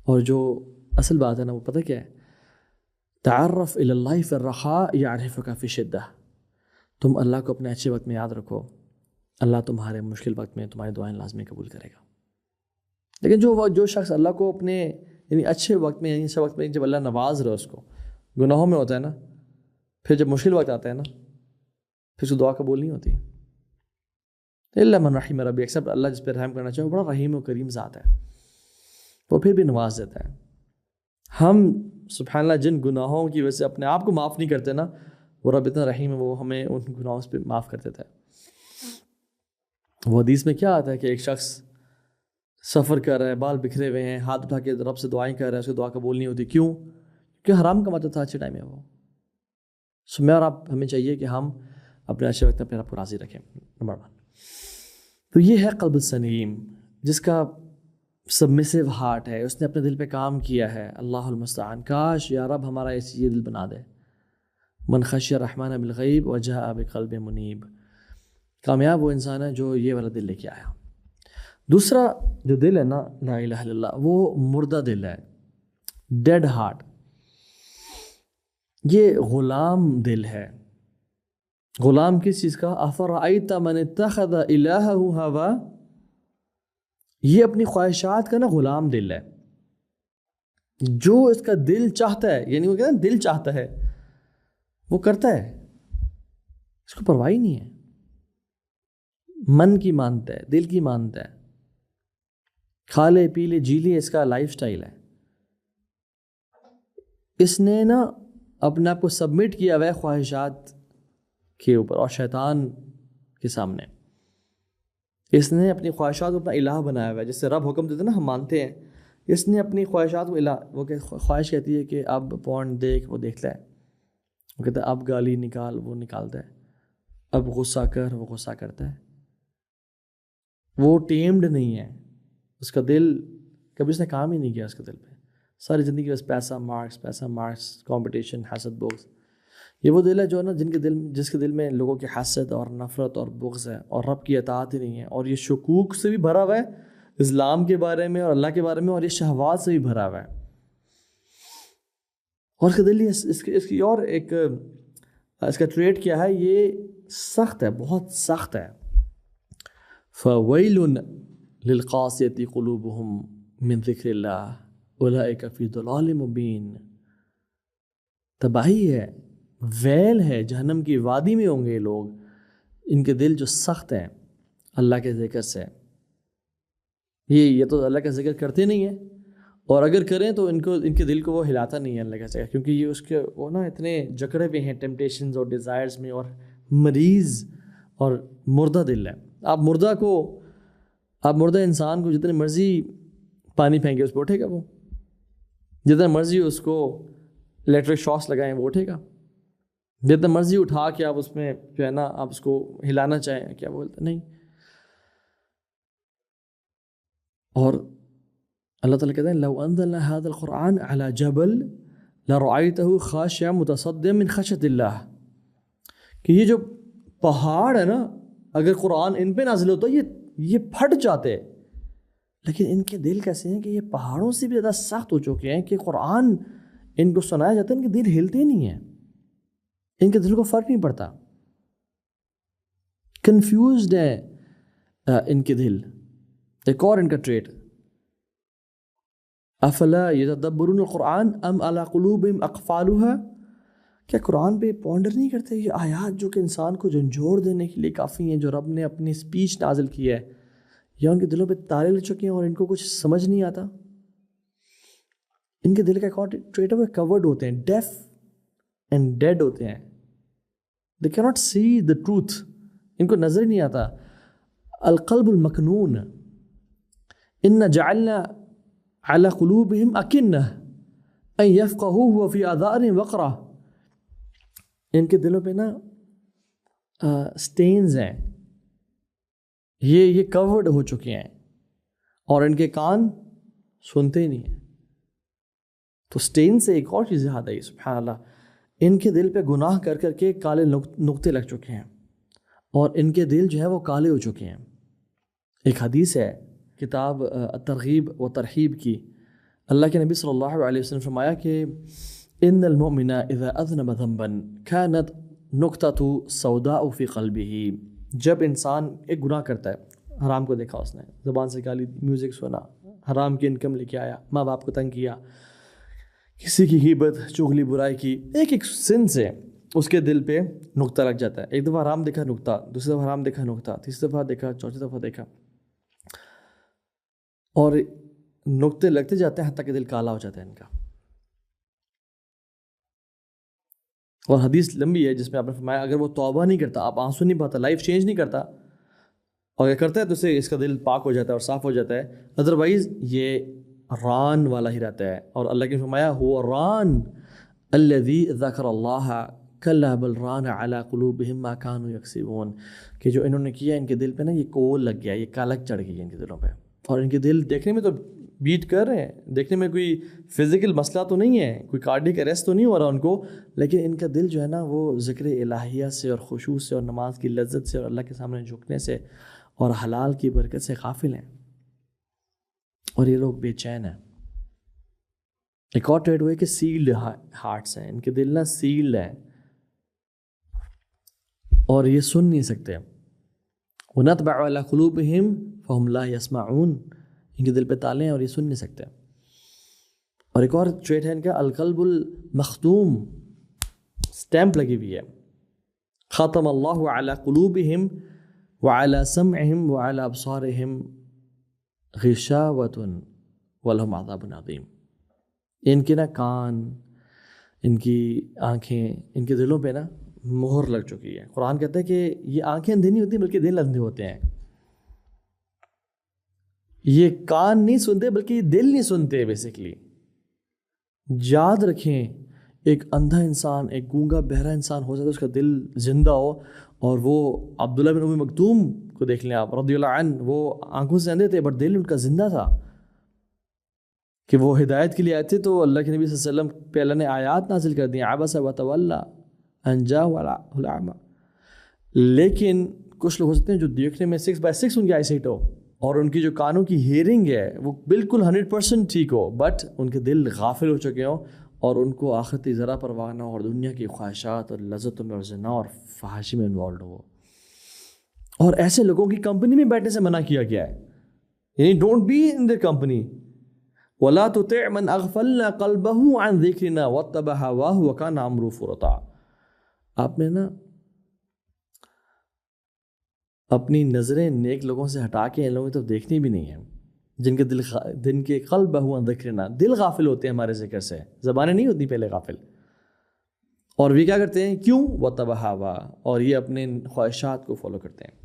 اور جو اصل بات ہے نا وہ پتہ کیا ہے؟ تعرف الی اللہ فی الرخاء یعرفک فی الشدہ. تم اللہ کو اپنے اچھے وقت میں یاد رکھو، اللہ تمہارے مشکل وقت میں تمہاری دعائیں لازمی قبول کرے گا. لیکن جو شخص اللہ کو اپنے یعنی اچھے وقت میں، یعنی اچھے وقت میں جب اللہ نواز رہا اس کو، گناہوں میں ہوتا ہے نا، پھر جب مشکل وقت آتا ہے نا پھر اس کو دعا قبول نہیں ہوتی. الا من رحم ربی، ایکسپٹ اللہ جس پہ رحم کرنا چاہے، وہ بڑا رحیم و کریم ذات ہے، وہ پھر بھی نواز دیتا ہے. ہم سبحان اللہ جن گناہوں کی وجہ سے اپنے آپ کو معاف نہیں کرتے نا، وہ رب اتنا رحیم ہے، وہ ہمیں ان گناہوں پہ معاف کر دیتا ہے. وہ حدیث میں کیا آتا ہے کہ ایک شخص سفر کر رہا ہے، بال بکھرے ہوئے ہیں، ہاتھ اٹھا کے رب سے دعائیں کر رہا ہے، اس کی دعا قبول نہیں ہوتی. کیوں؟ کیونکہ حرام کماتا تھا اچھے ٹائم میں وہ. سو میں اور آپ ہمیں چاہیے کہ ہم اپنے اچھے وقت میں اپنے آپ کو راضی رکھیں. نمبر 1 تو یہ ہے قلب السلیم، جس کا سبمسو ہارٹ ہے، اس نے اپنے دل پہ کام کیا ہے. اللہ المستعان. کاش یا رب ہمارا ایسی یہ دل بنا دے. من خشی الرحمن بالغیب وجاء بقلب منیب. کامیاب وہ انسان ہے جو یہ والا دل لے کے آیا. دوسرا جو دل ہے نا لا الہ الا اللہ، وہ مردہ دل ہے، ڈیڈ ہارٹ. یہ غلام دل ہے. غلام کس چیز کا؟ افرأیت من اتخذ الہہ ہوا. یہ اپنی خواہشات کا نا غلام دل ہے. جو اس کا دل چاہتا ہے، یعنی وہ کہتے ہیں دل چاہتا ہے وہ کرتا ہے، اس کو پرواہ نہیں ہے. من کی مانتا ہے، دل کی مانتا ہے، کھا لے پی لے جی لے، اس کا لائف سٹائل ہے. اس نے نا اپنے آپ کو سبمٹ کیا ہوا ہے خواہشات کے اوپر اور شیطان کے سامنے. اس نے اپنی خواہشات کو اپنا الہ بنایا ہوا ہے. جس سے رب حکم دیتے نا ہم مانتے ہیں، اس نے اپنی خواہشات کو الہ. وہ کہ خواہش کہتی ہے کہ اب پورن دیکھ، وہ دیکھتا ہے. وہ کہتا ہے اب گالی نکال، وہ نکالتا ہے. اب غصہ کر، وہ غصہ کرتا ہے. وہ ٹیمڈ نہیں ہے. اس کا دل کبھی اس نے کام ہی نہیں کیا. اس کے دل پہ ساری زندگی بس پیسہ مارکس کمپٹیشن حسد بغض. یہ وہ دل ہے جو نا جس کے دل میں لوگوں کی حسد اور نفرت اور بغض ہے اور رب کی اطاعت ہی نہیں ہے، اور یہ شکوک سے بھی بھرا ہوا ہے اسلام کے بارے میں اور اللہ کے بارے میں، اور یہ شہوات سے بھی بھرا ہوا ہے. اور اس کا دل اس کی اور ایک اس کا ٹریٹ کیا ہے؟ یہ سخت ہے، بہت سخت ہے. فَوَيْلٌ لِلْقَاسِيَةِ قُلُوبُهُمْ مِنْ ذِكْرِ اللَّهِ أُولَئِكَ فِي ضَلَالٍ مُبِينٍ. تباہی ہے، ویل ہے، جہنم کی وادی میں ہوں گے لوگ ان کے دل جو سخت ہیں اللہ کے ذکر سے، یہ تو اللہ کا ذکر کرتے نہیں ہیں، اور اگر کریں تو ان کے دل کو وہ ہلاتا نہیں ہے اللہ کا ذکر، کیونکہ یہ اس کے وہ نا اتنے جکڑے ہوئے ہیں ٹیمپٹیشنز اور ڈیزائرز میں، اور مریض اور مردہ دل ہے۔ آپ مردہ انسان کو جتنے مرضی پانی پھینکے اس پہ اٹھے گا، وہ جتنا مرضی اس کو الیکٹرک شاکس لگائیں وہ اٹھے گا، جتنا مرضی اٹھا کے آپ اس میں جو ہے نا آپ اس کو ہلانا چاہیں کیا بولتے نہیں۔ اور اللہ تعالیٰ کہتے ہیں لو انزلنا هذا القرآن على جبل لرأيته خاشعا متصدعا من خشية اللہ، کہ یہ جو پہاڑ ہے نا اگر قرآن ان پہ نازل ہوتا یہ پھٹ جاتے، لیکن ان کے دل کیسے ہیں کہ یہ پہاڑوں سے بھی زیادہ سخت ہو چکے ہیں کہ قرآن ان کو سنایا جاتا ہے ان کے دل ہلتے نہیں ہیں، ان کے دل کو فرق نہیں پڑتا، کنفیوزڈ ہے ان کے دل۔ ایک اور ان کا ٹریٹ، افلا یتدبرون القرآن ام علی قلوبہم اقفالها، کیا قرآن پہ پونڈر نہیں کرتے؟ یہ آیات جو کہ انسان کو جھنجھوڑ دینے کے لیے کافی ہیں، جو رب نے اپنی اسپیچ نازل کی ہے، یا ان کے دلوں پہ تالے لگ چکے ہیں اور ان کو کچھ سمجھ نہیں آتا؟ ان کے دل کا ایک اور ٹریٹ ہے، وہ کورڈ ہوتے ہیں، ڈیف اینڈ ڈیڈ ہوتے ہیں، they cannot see the truth، ان کو نظر نہیں آتا۔ القلب المکنون، ان جعلنا على قلوبهم اکنہ ان یفقهوه وفی آذانهم وقرا، ان کے دلوں پہ نا سٹینز ہیں، یہ کورڈ ہو چکے ہیں اور ان کے کان سنتے ہی نہیں ہیں۔ تو سٹین سے ایک اور چیز یاد آئی، سبحان اللہ، ان کے دل پہ گناہ کر کر کے کالے نقطے لگ چکے ہیں اور ان کے دل جو ہے وہ کالے ہو چکے ہیں۔ ایک حدیث ہے کتاب الترغیب و ترہیب کی، اللہ کے نبی صلی اللہ علیہ وسلم فرمایا کہ ان المؤمن اذا اذنب ذنبا كانت نقطة سوداء في قلبه، جب انسان ایک گناہ کرتا ہے، حرام کو دیکھا اس نے، زبان سے گالی، میوزک سنا، حرام کی انکم لے کے آیا، ماں باپ کو تنگ کیا، کسی کی غیبت، چغلی، برائی کی، ایک سن سے اس کے دل پہ نقطہ لگ جاتا ہے۔ ایک دفعہ حرام دیکھا نقطہ، دوسری دفعہ حرام دیکھا نقطہ، تیسری دفعہ دیکھا، چوتھی دفعہ دیکھا، اور نقطے لگتے جاتے ہیں حتیٰ کہ دل کالا ہو جاتا ہے ان کا۔ اور حدیث لمبی ہے جس میں آپ نے فرمایا اگر وہ توبہ نہیں کرتا، آپ آنسو نہیں بہاتا، لائف چینج نہیں کرتا، اور اگر کرتا ہے تو اسے اس کا دل پاک ہو جاتا ہے اور صاف ہو جاتا ہے، ادروائز یہ ران والا ہی رہتا ہے۔ اور اللہ نے فرمایا هو ران الذی ذکر اللہ کلا بل ران علی قلوبہم ما کانوا یکسبون، کہ جو انہوں نے کیا ان کے دل پہ نا یہ کول لگ گیا، یہ کالک چڑھ گئی ان کے دلوں پہ، اور ان کے دل دیکھنے میں تو بیٹ کر رہے ہیں، دیکھنے میں کوئی فزیکل مسئلہ تو نہیں ہے، کوئی کارڈک اریسٹ تو نہیں ہو رہا ان کو، لیکن ان کا دل جو ہے نا وہ ذکر الہیہ سے اور خشوع سے اور نماز کی لذت سے اور اللہ کے سامنے جھکنے سے اور حلال کی برکت سے غافل ہیں، اور یہ لوگ بے چین ہیں۔ ایک اور ٹریڈ ہوئے کہ سیلڈ ہارٹس ہیں، ان کے دل نا سیلڈ ہیں اور یہ سن نہیں سکتے۔ وَنَطْبَعُ عَلَىٰ قُلُوبِهِمْ فَهُمْ لَا يَسْمَعُونَ، ان کے دل پہ تالے ہیں اور یہ سن نہیں سکتے۔ اور ایک اور ٹریٹ ہے ان کا القلب المختوم، سٹیمپ لگی ہوئی ہے، ختم اللہ علی قلوبہم وعلی سمعہم وعلی ابصارہم غشاوۃ ولہم عذاب عظیم، ان کے نا کان، ان کی آنکھیں، ان کے دلوں پہ نا مہر لگ چکی ہے۔ قرآن کہتا ہے کہ یہ آنکھیں اندھی نہیں ہوتی بلکہ دل اندھے ہوتے ہیں، یہ کان نہیں سنتے بلکہ یہ دل نہیں سنتے۔ بیسیکلی یاد رکھیں، ایک اندھا انسان، ایک گونگا بہرا انسان ہو سکتا ہے اس کا دل زندہ ہو، اور وہ عبداللہ بن ام مکتوم کو دیکھ لیں آپ رضی اللہ عنہ، وہ آنکھوں سے اندھے تھے بٹ دل ان کا زندہ تھا، کہ وہ ہدایت کے لیے آئے تھے تو اللہ کے نبی صلی اللہ علیہ وسلم پہ اللہ نے آیات نازل کر دی، عبس وتولی ان جاءہ الاعمی۔ لیکن کچھ لوگ ہو سکتے ہیں جو دیکھنے میں 6/6 ان کی آئی سائٹ ہو اور ان کی جو کانوں کی ہیئرنگ ہے وہ بالکل 100% ٹھیک ہو، بٹ ان کے دل غافل ہو چکے ہوں اور ان کو آخرت ذرا پرواہ نہ ہو اور دنیا کی خواہشات اور لذتوں میں اور زنا اور فحاشی میں انوالوڈ ہو۔ اور ایسے لوگوں کی کمپنی میں بیٹھنے سے منع کیا گیا ہے، یعنی don't be in their company. وَلَا تُطِعْ مَنْ أَغْفَلْنَا قَلْبَهُ عَنْ ذِكْرِنَا وَاتَّبَعَ هَوَاهُ وَكَانَ أَمْرُهُ فُرُطًا۔ آپ نے نا اپنی نظریں نیک لوگوں سے ہٹا کے ان لوگوں کی طرف دیکھنی بھی نہیں ہے، جن کے قلب ہوا ذکرنا، دل غافل ہوتے ہیں ہمارے ذکر سے، زبانیں نہیں ہوتی پہلے غافل، اور وہ کیا کرتے ہیں؟ کیوں؟ وَاتَّبَعَ هَوَاهُ، اور یہ اپنے خواہشات کو فالو کرتے ہیں،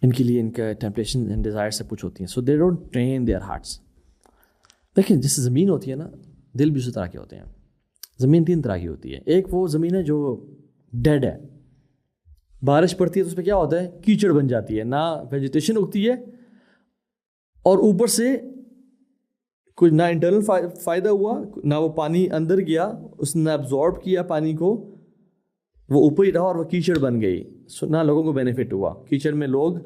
ان کے لیے ان کا ٹیمپٹیشن اینڈ ڈیزائر سے کچھ ہوتی ہیں، so they don't train their hearts. دیکھیں جیسے زمین ہوتی ہے نا، دل بھی اسی طرح کے ہوتے ہیں. زمین 3 طرح کی ہوتی ہے. ایک وہ زمین ہے جو ڈیڈ ہے، بارش پڑتی ہے تو اس پہ کیا ہوتا ہے؟ کیچڑ بن جاتی ہے، نہ ویجیٹیشن اگتی ہے، اور اوپر سے کچھ نہ انٹرنل فائدہ ہوا، نہ وہ پانی اندر گیا، اس نے ابزارب کیا پانی کو، وہ اوپر ہی رہا اور وہ کیچڑ بن گئی، نہ لوگوں کو بینیفٹ ہوا. کیچڑ میں لوگ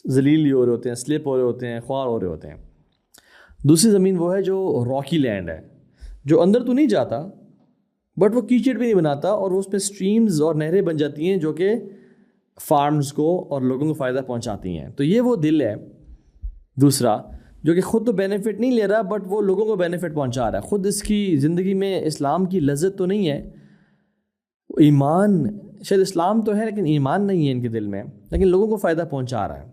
ذلیل ہی ہو رہے ہوتے ہیں، سلپ ہو رہے ہوتے ہیں، خوار ہو رہے ہوتے ہیں. دوسری زمین وہ ہے جو راکی لینڈ ہے، جو اندر تو نہیں جاتا بٹ وہ کیچڑ بھی نہیں بناتا، اور اس پہ سٹریمز اور نہریں بن جاتی ہیں جو کہ فارمز کو اور لوگوں کو فائدہ پہنچاتی ہیں. تو یہ وہ دل ہے دوسرا، جو کہ خود تو بینیفٹ نہیں لے رہا بٹ وہ لوگوں کو بینیفٹ پہنچا رہا ہے. خود اس کی زندگی میں اسلام کی لذت تو نہیں ہے، ایمان شاید اسلام تو ہے لیکن ایمان نہیں ہے ان کے دل میں، لیکن لوگوں کو فائدہ پہنچا رہا ہے.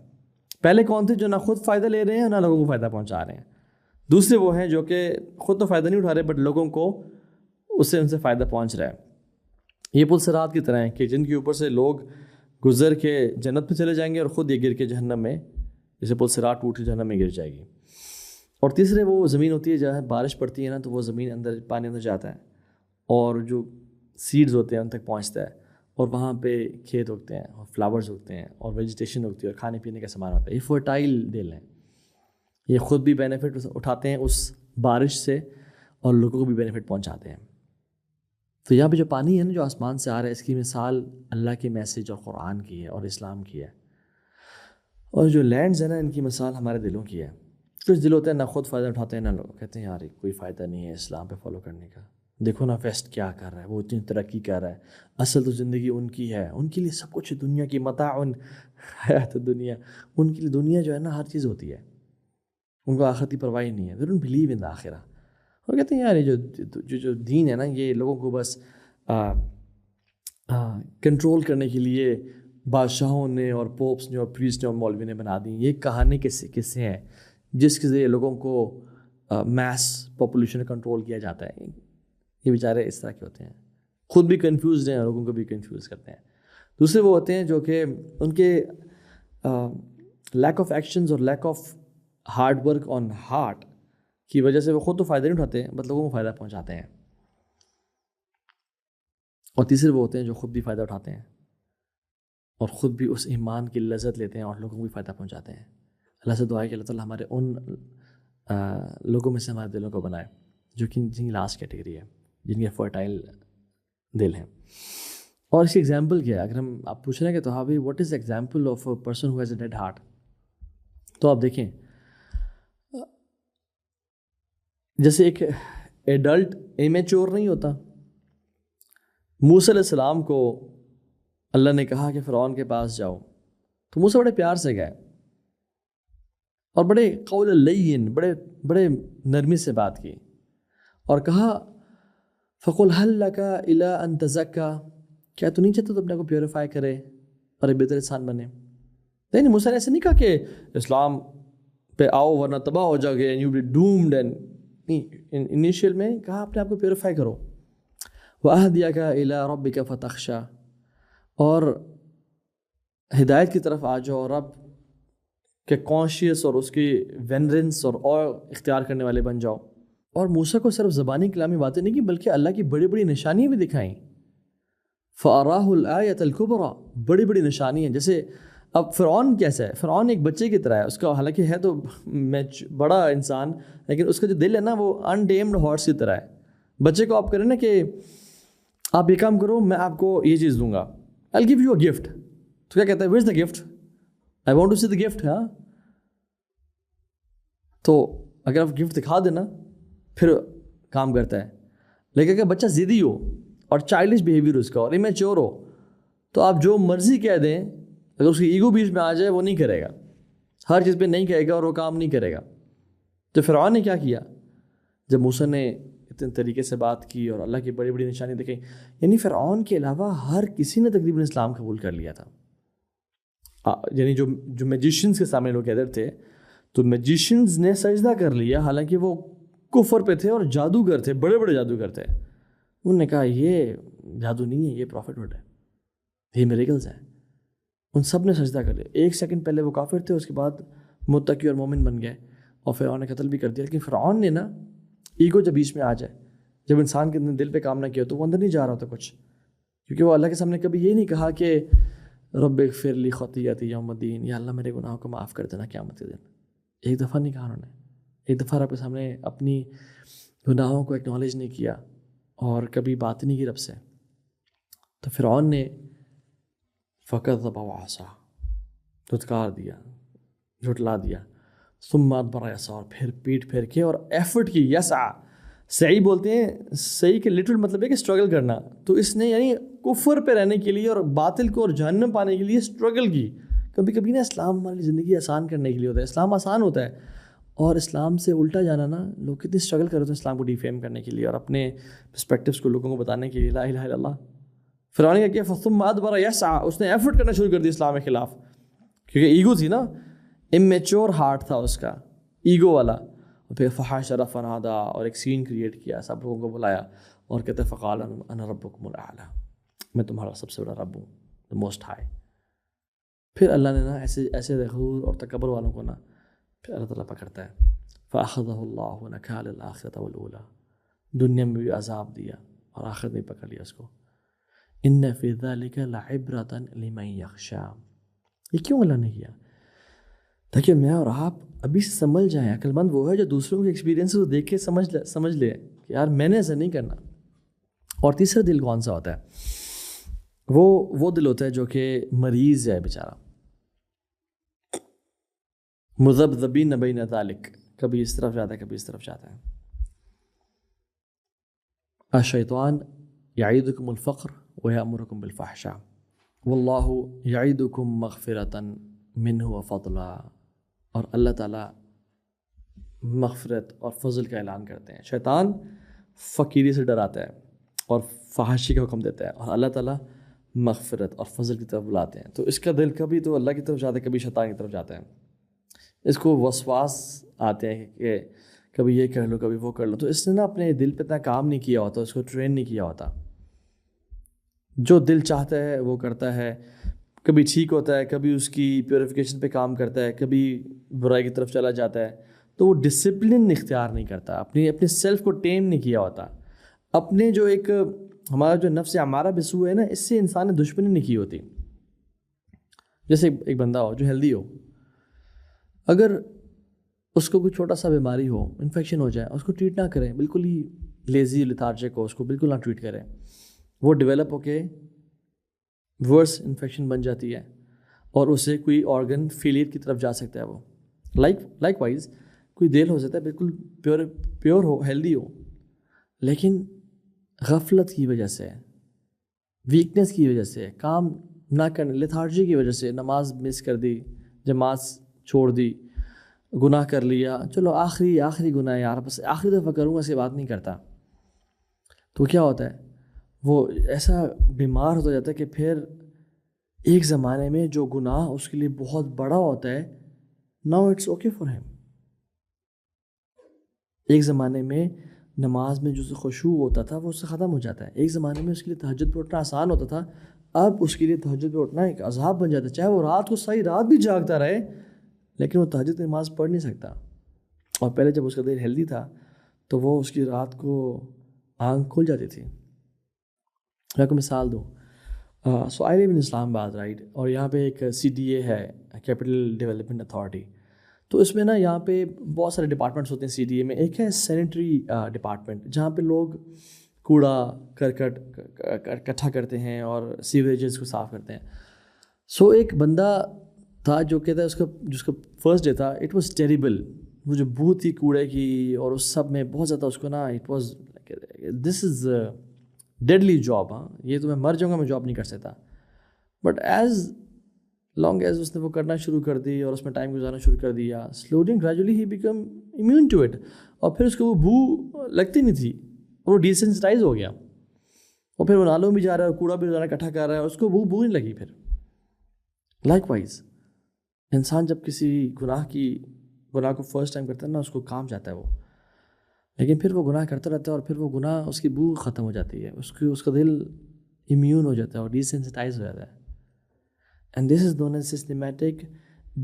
پہلے کون تھے؟ جو نہ خود فائدہ لے رہے ہیں نہ لوگوں کو فائدہ پہنچا رہے ہیں. دوسرے وہ ہیں جو کہ خود تو فائدہ نہیں اٹھا رہے بٹ لوگوں کو اس سے ان سے فائدہ پہنچ رہا ہے. یہ پل صراط کی طرح ہیں کہ جن کے اوپر سے لوگ گزر کے جنت میں چلے جائیں گے اور خود یہ گر کے جہنم میں، جیسے پل صراط ٹوٹ کے جہنم میں گر جائے گی. اور تیسرے وہ زمین ہوتی ہے جہاں بارش پڑتی ہے نا، تو وہ زمین اندر پانی اندر جاتا ہے اور جو سیڈز ہوتے ہیں ان تک پہنچتا ہے، اور وہاں پہ کھیت اگتے ہیں اور فلاورز اگتے ہیں اور ویجیٹیشن اگتی ہے اور کھانے پینے کا سامان ہوتا ہے. یہ فرٹائل دل ہیں، یہ خود بھی بینیفٹ اٹھاتے ہیں اس بارش سے اور لوگوں کو بھی بینیفٹ پہنچاتے ہیں. تو یہاں پہ جو پانی ہے نا جو آسمان سے آ رہا ہے، اس کی مثال اللہ کے میسج اور قرآن کی ہے اور اسلام کی ہے. اور جو لینڈز ہیں نا، ان کی مثال ہمارے دلوں کی ہے. کچھ دل ہوتے ہیں نہ خود فائدہ اٹھاتے ہیں نہ لوگ کہتے ہیں یار کوئی فائدہ نہیں ہے اسلام پہ فالو کرنے کا، دیکھو نا ویسٹ کیا کر رہا ہے، وہ اتنی ترقی کر رہا ہے، اصل تو زندگی ان کی ہے، ان کے لیے سب کچھ دنیا کی متاع حیات دنیا، ان کے لیے دنیا جو ہے نا ہر چیز ہوتی ہے، ان کو آخرت کی پرواہ نہیں ہے. they don't believe in the آخرہ. اور کہتے ہیں یار یہ جو دین ہے نا، یہ لوگوں کو بس کنٹرول کرنے کے لیے بادشاہوں نے اور پوپس نے اور پریسٹ نے اور مولوی نے بنا دی. یہ کہانی قصے ہیں جس کے ذریعے لوگوں کو میس پاپولیشن کنٹرول کیا جاتا ہے. یہ بیچارے اس طرح کے ہوتے ہیں، خود بھی کنفیوزڈ ہیں اور لوگوں کو بھی کنفیوز کرتے ہیں. دوسرے وہ ہوتے ہیں جو کہ ان کے لیک آف ایکشنز اور lack of hard work on heart کی وجہ سے وہ خود تو فائدہ نہیں اٹھاتے ہیں بٹ لوگوں کو فائدہ پہنچاتے ہیں. اور تیسرے وہ ہوتے ہیں جو خود بھی فائدہ اٹھاتے ہیں اور خود بھی اس ایمان کی لذت لیتے ہیں اور لوگوں کو بھی فائدہ پہنچاتے ہیں. اللہ سے دعا ہے کہ اللہ تعالیٰ ہمارے ان لوگوں میں سے ہمارے دلوں کو بنائے جو کہ جن کی لاسٹ کیٹیگری ہے، جن کے فرٹائل دل ہیں. اور اس کی ایگزامپل کیا ہے؟ اگر ہم آپ پوچھ رہے ہیں کہ تو ہاں what is example of a person who has a dead heart, تو آپ دیکھیں جیسے ایک ایڈلٹ امیچور نہیں ہوتا. موسیٰ علیہ السلام کو اللہ نے کہا کہ فرعون کے پاس جاؤ، تو موسیٰ بڑے پیار سے گئے اور بڑے قول لین، بڑے نرمی سے بات کی اور کہا فقل هل لك الى ان تزكى، کیا تو نہیں چاہتا تو اپنے کو پیوریفائی کرے اور ایک بہتر انسان بنے؟ نہیں، موسیٰ نے ایسے نہیں کہا کہ اسلام پہ آؤ ورنہ تباہ ہو جاؤ گے، یو بی ڈومڈ. نہیں، انیشیل میں کہا اپنے آپ کو پیوریفائی کرو. وَأَهْدِيَكَ إِلَىٰ رَبِّكَ فَتَخْشَىٰ، اور ہدایت کی طرف آ جاؤ، رب کے کانشیس اور اس کی وینرنس اور اختیار کرنے والے بن جاؤ. اور موسیٰ کو صرف زبانی کلامی باتیں نہیں کی بلکہ اللہ کی بڑی بڑی نشانیاں بھی دکھائیں. فَأَرَاهُ الْآيَةَ الْكُبْرَىٰ، بڑی بڑی نشانی ہیں. جیسے اب فرعون کیسا ہے؟ فرعون ایک بچے کی طرح ہے، اس کا حالانکہ ہے تو بڑا انسان لیکن اس کا جو دل ہے نا وہ انٹیمڈ ہارس کی طرح ہے. بچے کو آپ کریں نا کہ آپ یہ کام کرو میں آپ کو یہ چیز دوں گا، I'll give you a gift، تو کیا کہتا ہے where's the gift؟ I want to see the gift. ہاں، تو اگر آپ گفٹ دکھا دینا پھر کام کرتا ہے. لیکن اگر بچہ ضدی ہو اور چائلڈش بیہیویئر اس کا اور امیچور ہو تو آپ جو مرضی کہہ دیں، اگر اس کی ایگو بیچ میں آ جائے وہ نہیں کرے گا، ہر چیز پہ نہیں کہے گا اور وہ کام نہیں کرے گا. تو فرعون نے کیا کیا جب موسیٰ نے اتنے طریقے سے بات کی اور اللہ کی بڑی بڑی نشانی دکھائی؟ یعنی فرعون کے علاوہ ہر کسی نے تقریباً اسلام قبول کر لیا تھا. یعنی جو میجیشینز کے سامنے لوگ گیدر تھے تو میجیشینز نے سجدہ کر لیا، حالانکہ وہ کفر پہ تھے اور جادوگر تھے، بڑے بڑے جادوگر تھے. انہوں نے کہا یہ جادو نہیں ہے، یہ پروفٹ ہے، یہ میریکلز ہیں. ان سب نے سجدہ کر لیا. 1 سیکنڈ پہلے وہ کافر تھے، اس کے بعد متقی اور مومن بن گئے اور فرعون نے قتل بھی کر دیا. لیکن فرعون نے نا ایگو جب بیچ میں آ جائے، جب انسان کے دل پہ کام نہ کیا تو وہ اندر نہیں جا رہا ہوتا کچھ، کیونکہ وہ اللہ کے سامنے کبھی یہ نہیں کہا کہ رب اغفر لی خطیئتی یوم الدین، یا اللہ میرے گناہوں کو معاف کر دینا قیامت کے دن. ایک دفعہ نہیں کہا انہوں نے. ایک دفعہ رب کے سامنے اپنی گناہوں کو ایکنالج نہیں کیا اور کبھی بات نہیں کی رب سے. تو فرعون نے فکذب وعصا، دھتکار دیا، جھٹلا دیا. ثم ادبر یسعی، پھر پیٹ پھیر کے اور ایفرٹ کی. یسعی سعی بولتے ہیں، سعی کے لٹرل مطلب ہے کہ اسٹرگل کرنا. تو اس نے یعنی کفر پہ رہنے کے لیے اور باطل کو اور جہنم پانے کے لیے اسٹرگل کی. کبھی کبھی نا اسلام ہماری زندگی آسان کرنے کے لیے ہوتا ہے. اسلام آسان ہوتا ہے اور اسلام سے الٹا جانا نا، لوگ کتنی اسٹرگل کر رہے ہیں اسلام کو ڈیفیم کرنے کے لیے اور اپنے پرسپیکٹیوز کو لوگوں کو بتانے کے لیے. لا الہ الا اللہ. فرعون نے کیا ثم ادبر یسعی، اس نے ایفرٹ کرنا شروع کر دی اسلام کے خلاف، کیونکہ ایگو تھی نا، امیچور ہارٹ تھا اس کا، ایگو والا. اور پھر فحاشر فنادا، اور ایک سین کریٹ کیا، سب لوگوں کو بلایا اور کہتے فقال انا ربکم الاعلی، میں تمہارا سب سے بڑا رب ہوں، the most high. پھر اللہ نے نا ایسے غرور اور تکبر والوں کو نا پھر اللہ تعالیٰ پکڑتا ہے. فاخذہ اللہ نکال الآخرۃ والأولی، دنیا میں بھی عذاب دیا اور آخرت میں پکڑ لیا اس کو. ان فی ذلک لعبرۃ لمن یخشی، یہ کیوں اللہ نے کیا؟ تاکہ میں اور آپ ابھی سے سمجھ جائیں. عقل مند وہ ہے جو دوسروں کے ایکسپیرینس کو دیکھ کے سمجھ لے کہ یار میں نے ایسا نہیں کرنا. اور تیسرا دل کون سا ہوتا ہے؟ وہ دل ہوتا ہے جو کہ مریض ہے بیچارہ، مذبذبین بین ذلک، کبھی اس طرف جاتا ہے کبھی اس طرف جاتا ہے. الشیطان یعیدکم الفقر ویأمرکم بالفحشاء واللہ یعیدکم مغفرۃ منہ وفضلا، اور اللہ تعالیٰ مغفرت اور فضل کا اعلان کرتے ہیں. شیطان فقیری سے ڈراتا ہے اور فحاشی کا حکم دیتا ہے، اور اللہ تعالیٰ مغفرت اور فضل کی طرف بلاتے ہیں. تو اس کا دل کبھی تو اللہ کی طرف جاتا ہے، کبھی شیطان کی طرف جاتا ہے. اس کو وسواس آتے ہیں کہ کبھی یہ کر لو کبھی وہ کر لو. تو اس نے نا اپنے دل پہ اتنا کام نہیں کیا ہوتا، اس کو ٹرین نہیں کیا ہوتا. جو دل چاہتا ہے وہ کرتا ہے، کبھی ٹھیک ہوتا ہے، کبھی اس کی پیوریفیکیشن پہ کام کرتا ہے، کبھی برائی کی طرف چلا جاتا ہے. تو وہ ڈسپلن اختیار نہیں کرتا، اپنے سیلف کو ٹیم نہیں کیا ہوتا. اپنے جو ایک ہمارا جو نفس امارہ بسو ہے نا، اس سے انسان نے دشمنی نہیں کی ہوتی. جیسے ایک بندہ ہو جو ہیلدی ہو، اگر اس کو کوئی چھوٹا سا بیماری ہو، انفیکشن ہو جائے، اس کو ٹریٹ نہ کریں، بالکل ہی لیزی لیتھارجک ہو، اس کو بالکل نہ ٹریٹ کریں، وہ ڈیولپ ہو کے ورس انفیکشن بن جاتی ہے اور اسے کوئی آرگن فیلئر کی طرف جا سکتا ہے. وہ لائک وائز کوئی دل ہو سکتا ہے بالکل پیور ہو، ہیلدی ہو، لیکن غفلت کی وجہ سے، ویکنس کی وجہ سے، کام نہ کرنے، لیتھارجی کی وجہ سے نماز مس کر دی، جماعت چھوڑ دی، گناہ کر لیا، چلو آخری گناہ یار، بس آخری دفعہ کروں گا، ایسے بات نہیں کرتا. تو کیا ہوتا ہے، وہ ایسا بیمار ہو جاتا ہے کہ پھر ایک زمانے میں جو گناہ اس کے لیے بہت بڑا ہوتا ہے، now it's okay for him. ایک زمانے میں نماز میں جو خشوع ہوتا تھا وہ اس سے ختم ہو جاتا ہے. ایک زمانے میں اس کے لیے تہجد پہ اٹھنا آسان ہوتا تھا، اب اس کے لیے تہجد پہ اٹھنا ایک عذاب بن جاتا ہے. چاہے وہ رات کو صحیح رات بھی جاگتا رہے، لیکن وہ تہجد کی نماز پڑھ نہیں سکتا. اور پہلے جب اس کا دل ہیلدی تھا تو وہ اس کی رات کو آنکھ کھل جاتی تھی. میں آپ کو مثال دوں، سو آئی لیو ان اسلام آباد رائٹ، اور یہاں پہ ایک CDA ہے، کیپٹل ڈیولپمنٹ اتھارٹی. تو اس میں نا یہاں پہ بہت سارے ڈپارٹمنٹس ہوتے ہیں. CDA میں ایک ہے سینیٹری ڈپارٹمنٹ، جہاں پہ لوگ کوڑا کرکٹ اکٹھا کرتے ہیں اور سیوریجز کو صاف کرتے ہیں. سو ایک بندہ تھا جو کہتا ہے جس کا فرسٹ ڈے تھا، اٹ واز ٹیریبل. وہ جو بو تھی کوڑے کی اور اس سب میں بہت زیادہ، اس کو نا it was this is deadly job. ہاں یہ تو میں مر جاؤں گا، میں جاب نہیں کر سکتا. بٹ ایز لانگ ایز اس نے وہ کرنا شروع کر دی اور اس میں ٹائم گزارنا شروع کر دیا، slowly and gradually he become immune to it. اور پھر اس کو وہ بو لگتی نہیں تھی اور وہ ڈیسینسٹائز ہو گیا. اور پھر وہ نالوں بھی جا رہا ہے اور کوڑا بھی روزانہ اکٹھا کر رہا ہے، اس کو بو نہیں لگی. پھر لائک وائز انسان جب کسی گناہ کو فرسٹ ٹائم کرتا ہے نا، اس کو کام جاتا ہے وہ، لیکن پھر وہ گناہ کرتا رہتا ہے اور پھر وہ گناہ اس کی بو ختم ہو جاتی ہے، اس کا دل امیون ہو جاتا ہے اور ڈی سینسٹائز ہو جاتا ہے. And this is known as systematic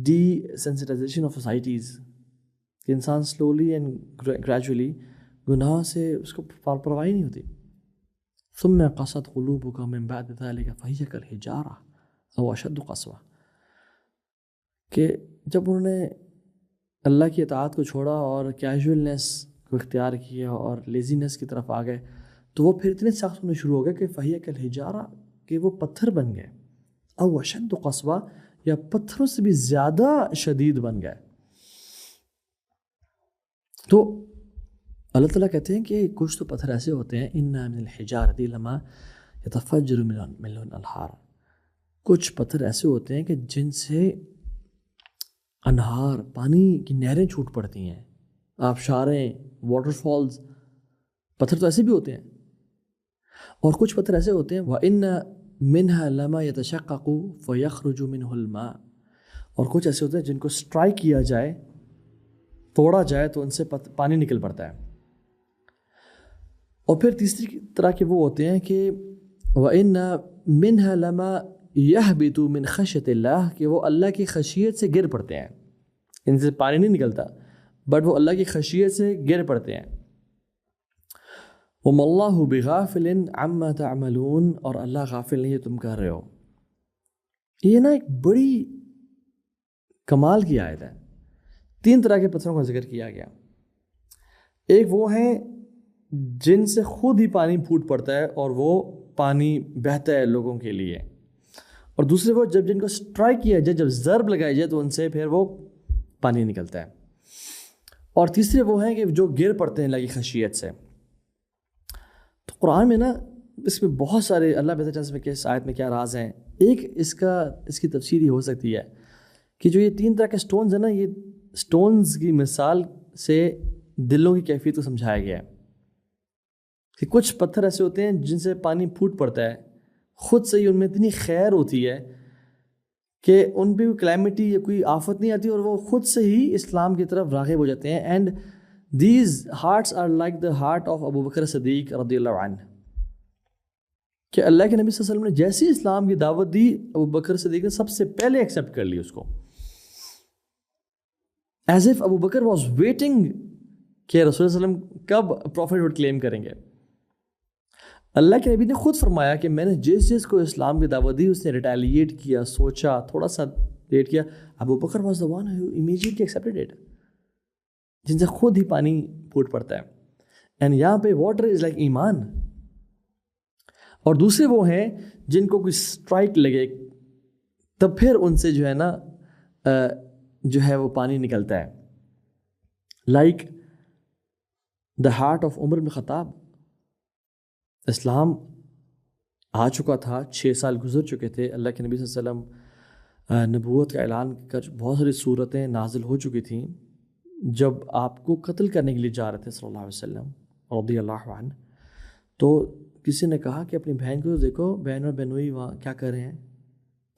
desensitization of societies, کہ انسان سلولی اینڈ گریجولی گناہ سے اس کو پرواہ نہیں ہوتی. ثم قست قلوبکم من بعد ذلک فہی کالحجارہ او اشد قسوہ، کہ جب انہوں نے اللہ کی اطاعت کو چھوڑا اور کیجولنس کو اختیار کیا اور لیزینس کی طرف آ گئے، تو وہ پھر اتنے سخت ہونے شروع ہو گئے کہ فہی کالحجارہ، کہ وہ پتھر بن گئے، او اشد قسوہ، یا پتھروں سے بھی زیادہ شدید بن گئے. تو اللہ تعالیٰ کہتے ہیں کہ کچھ تو پتھر ایسے ہوتے ہیں، ان من الحجارۃ لما یتفجر منہ الانہار، کچھ پتھر ایسے ہوتے ہیں کہ جن سے انہار، پانی کی نہریں چھوٹ پڑتی ہیں، آبشاریں، واٹر فالز، پتھر تو ایسے بھی ہوتے ہیں. اور کچھ پتھر ایسے ہوتے ہیں وَإِنَّ مِنْهَا لَمَا يَتَشَقَّقُ فَيَخْرُجُ مِنْهُ الْمَاءُ، اور کچھ ایسے ہوتے ہیں جن کو سٹرائک کیا جائے، توڑا جائے تو ان سے پانی نکل پڑتا ہے. اور پھر تیسری طرح کے وہ ہوتے ہیں کہ وَإِنَّ مِنْهَا لَمَا يَهْبِطُ مِنْ خَشْيَةِ اللَّهِ، کہ وہ اللہ کی خشیت سے گر پڑتے ہیں، ان سے پانی نہیں نکلتا بٹ وہ اللہ کی خشیت سے گر پڑتے ہیں. وَمَا اللَّهُ بِغَافِلٍ عَمَّا تَعْمَلُونَ، اور اللہ غافل نہیں ہے تم کر رہے ہو. یہ نا ایک بڑی کمال کی آیت ہے. 3 طرح کے پتھروں کا ذکر کیا گیا. ایک وہ ہیں جن سے خود ہی پانی پھوٹ پڑتا ہے اور وہ پانی بہتا ہے لوگوں کے لیے، اور دوسرے وہ جن کو سٹرائک کیا جائے، جب ضرب لگائی جائے تو ان سے پھر وہ پانی نکلتا ہے. اور تیسرے وہ ہیں کہ جو گر پڑتے ہیں اللہ کی خشیت سے. تو قرآن میں نا اس میں بہت سارے، اللہ بہتر جانتا ہے کہ اس آیت میں کیا راز ہیں. ایک اس کی تفسیر یہ ہو سکتی ہے کہ جو یہ 3 طرح کے سٹونز ہیں نا، یہ سٹونز کی مثال سے دلوں کی کیفیت کو سمجھایا گیا ہے. کہ کچھ پتھر ایسے ہوتے ہیں جن سے پانی پھوٹ پڑتا ہے، خود سے ہی ان میں اتنی خیر ہوتی ہے کہ ان پہ کوئی کلیمٹی یا کوئی آفت نہیں آتی اور وہ خود سے ہی اسلام کی طرف راغب ہو جاتے ہیں. And these hearts are like the heart of Abu Bakr Siddiq رضی اللہ عنہ، کہ اللہ کے نبی صلی اللہ علیہ وسلم نے جیسی اسلام کی دعوت دی، ابو بکر صدیق نے سب سے پہلے ایکسیپٹ کر لی اس کو، as if Abu Bakr was waiting کہ رسول اللہ علیہ وسلم کب پروفٹ ہوڈ کلیم کریں گے. اللہ کے نبی نے خود فرمایا کہ میں نے جس کو اسلام کی دعوت دی اس نے ریٹیلیٹ کیا، سوچا، تھوڑا سا لیٹ کیا. Abu Bakr was the one who immediately accepted it, جن سے خود ہی پانی پھوٹ پڑتا ہے. اینڈ یہاں پہ واٹر از لائک ایمان. اور دوسرے وہ ہیں جن کو کوئی سٹرائک لگے تب پھر ان سے جو ہے نا جو ہے وہ پانی نکلتا ہے. لائک دا ہارٹ آف عمر بن خطاب. اسلام آ چکا تھا، 6 سال گزر چکے تھے، اللہ کے نبی صلی اللہ علیہ وسلم نبوت کا اعلان کر بہت ساری صورتیں نازل ہو چکی تھیں. جب آپ کو قتل کرنے کے لیے جا رہے تھے صلی اللہ علیہ وسلم رضی اللہ عنہ، تو کسی نے کہا کہ اپنی بہن کو دیکھو، بہن اور بہنوئی وہاں کیا کر رہے ہیں،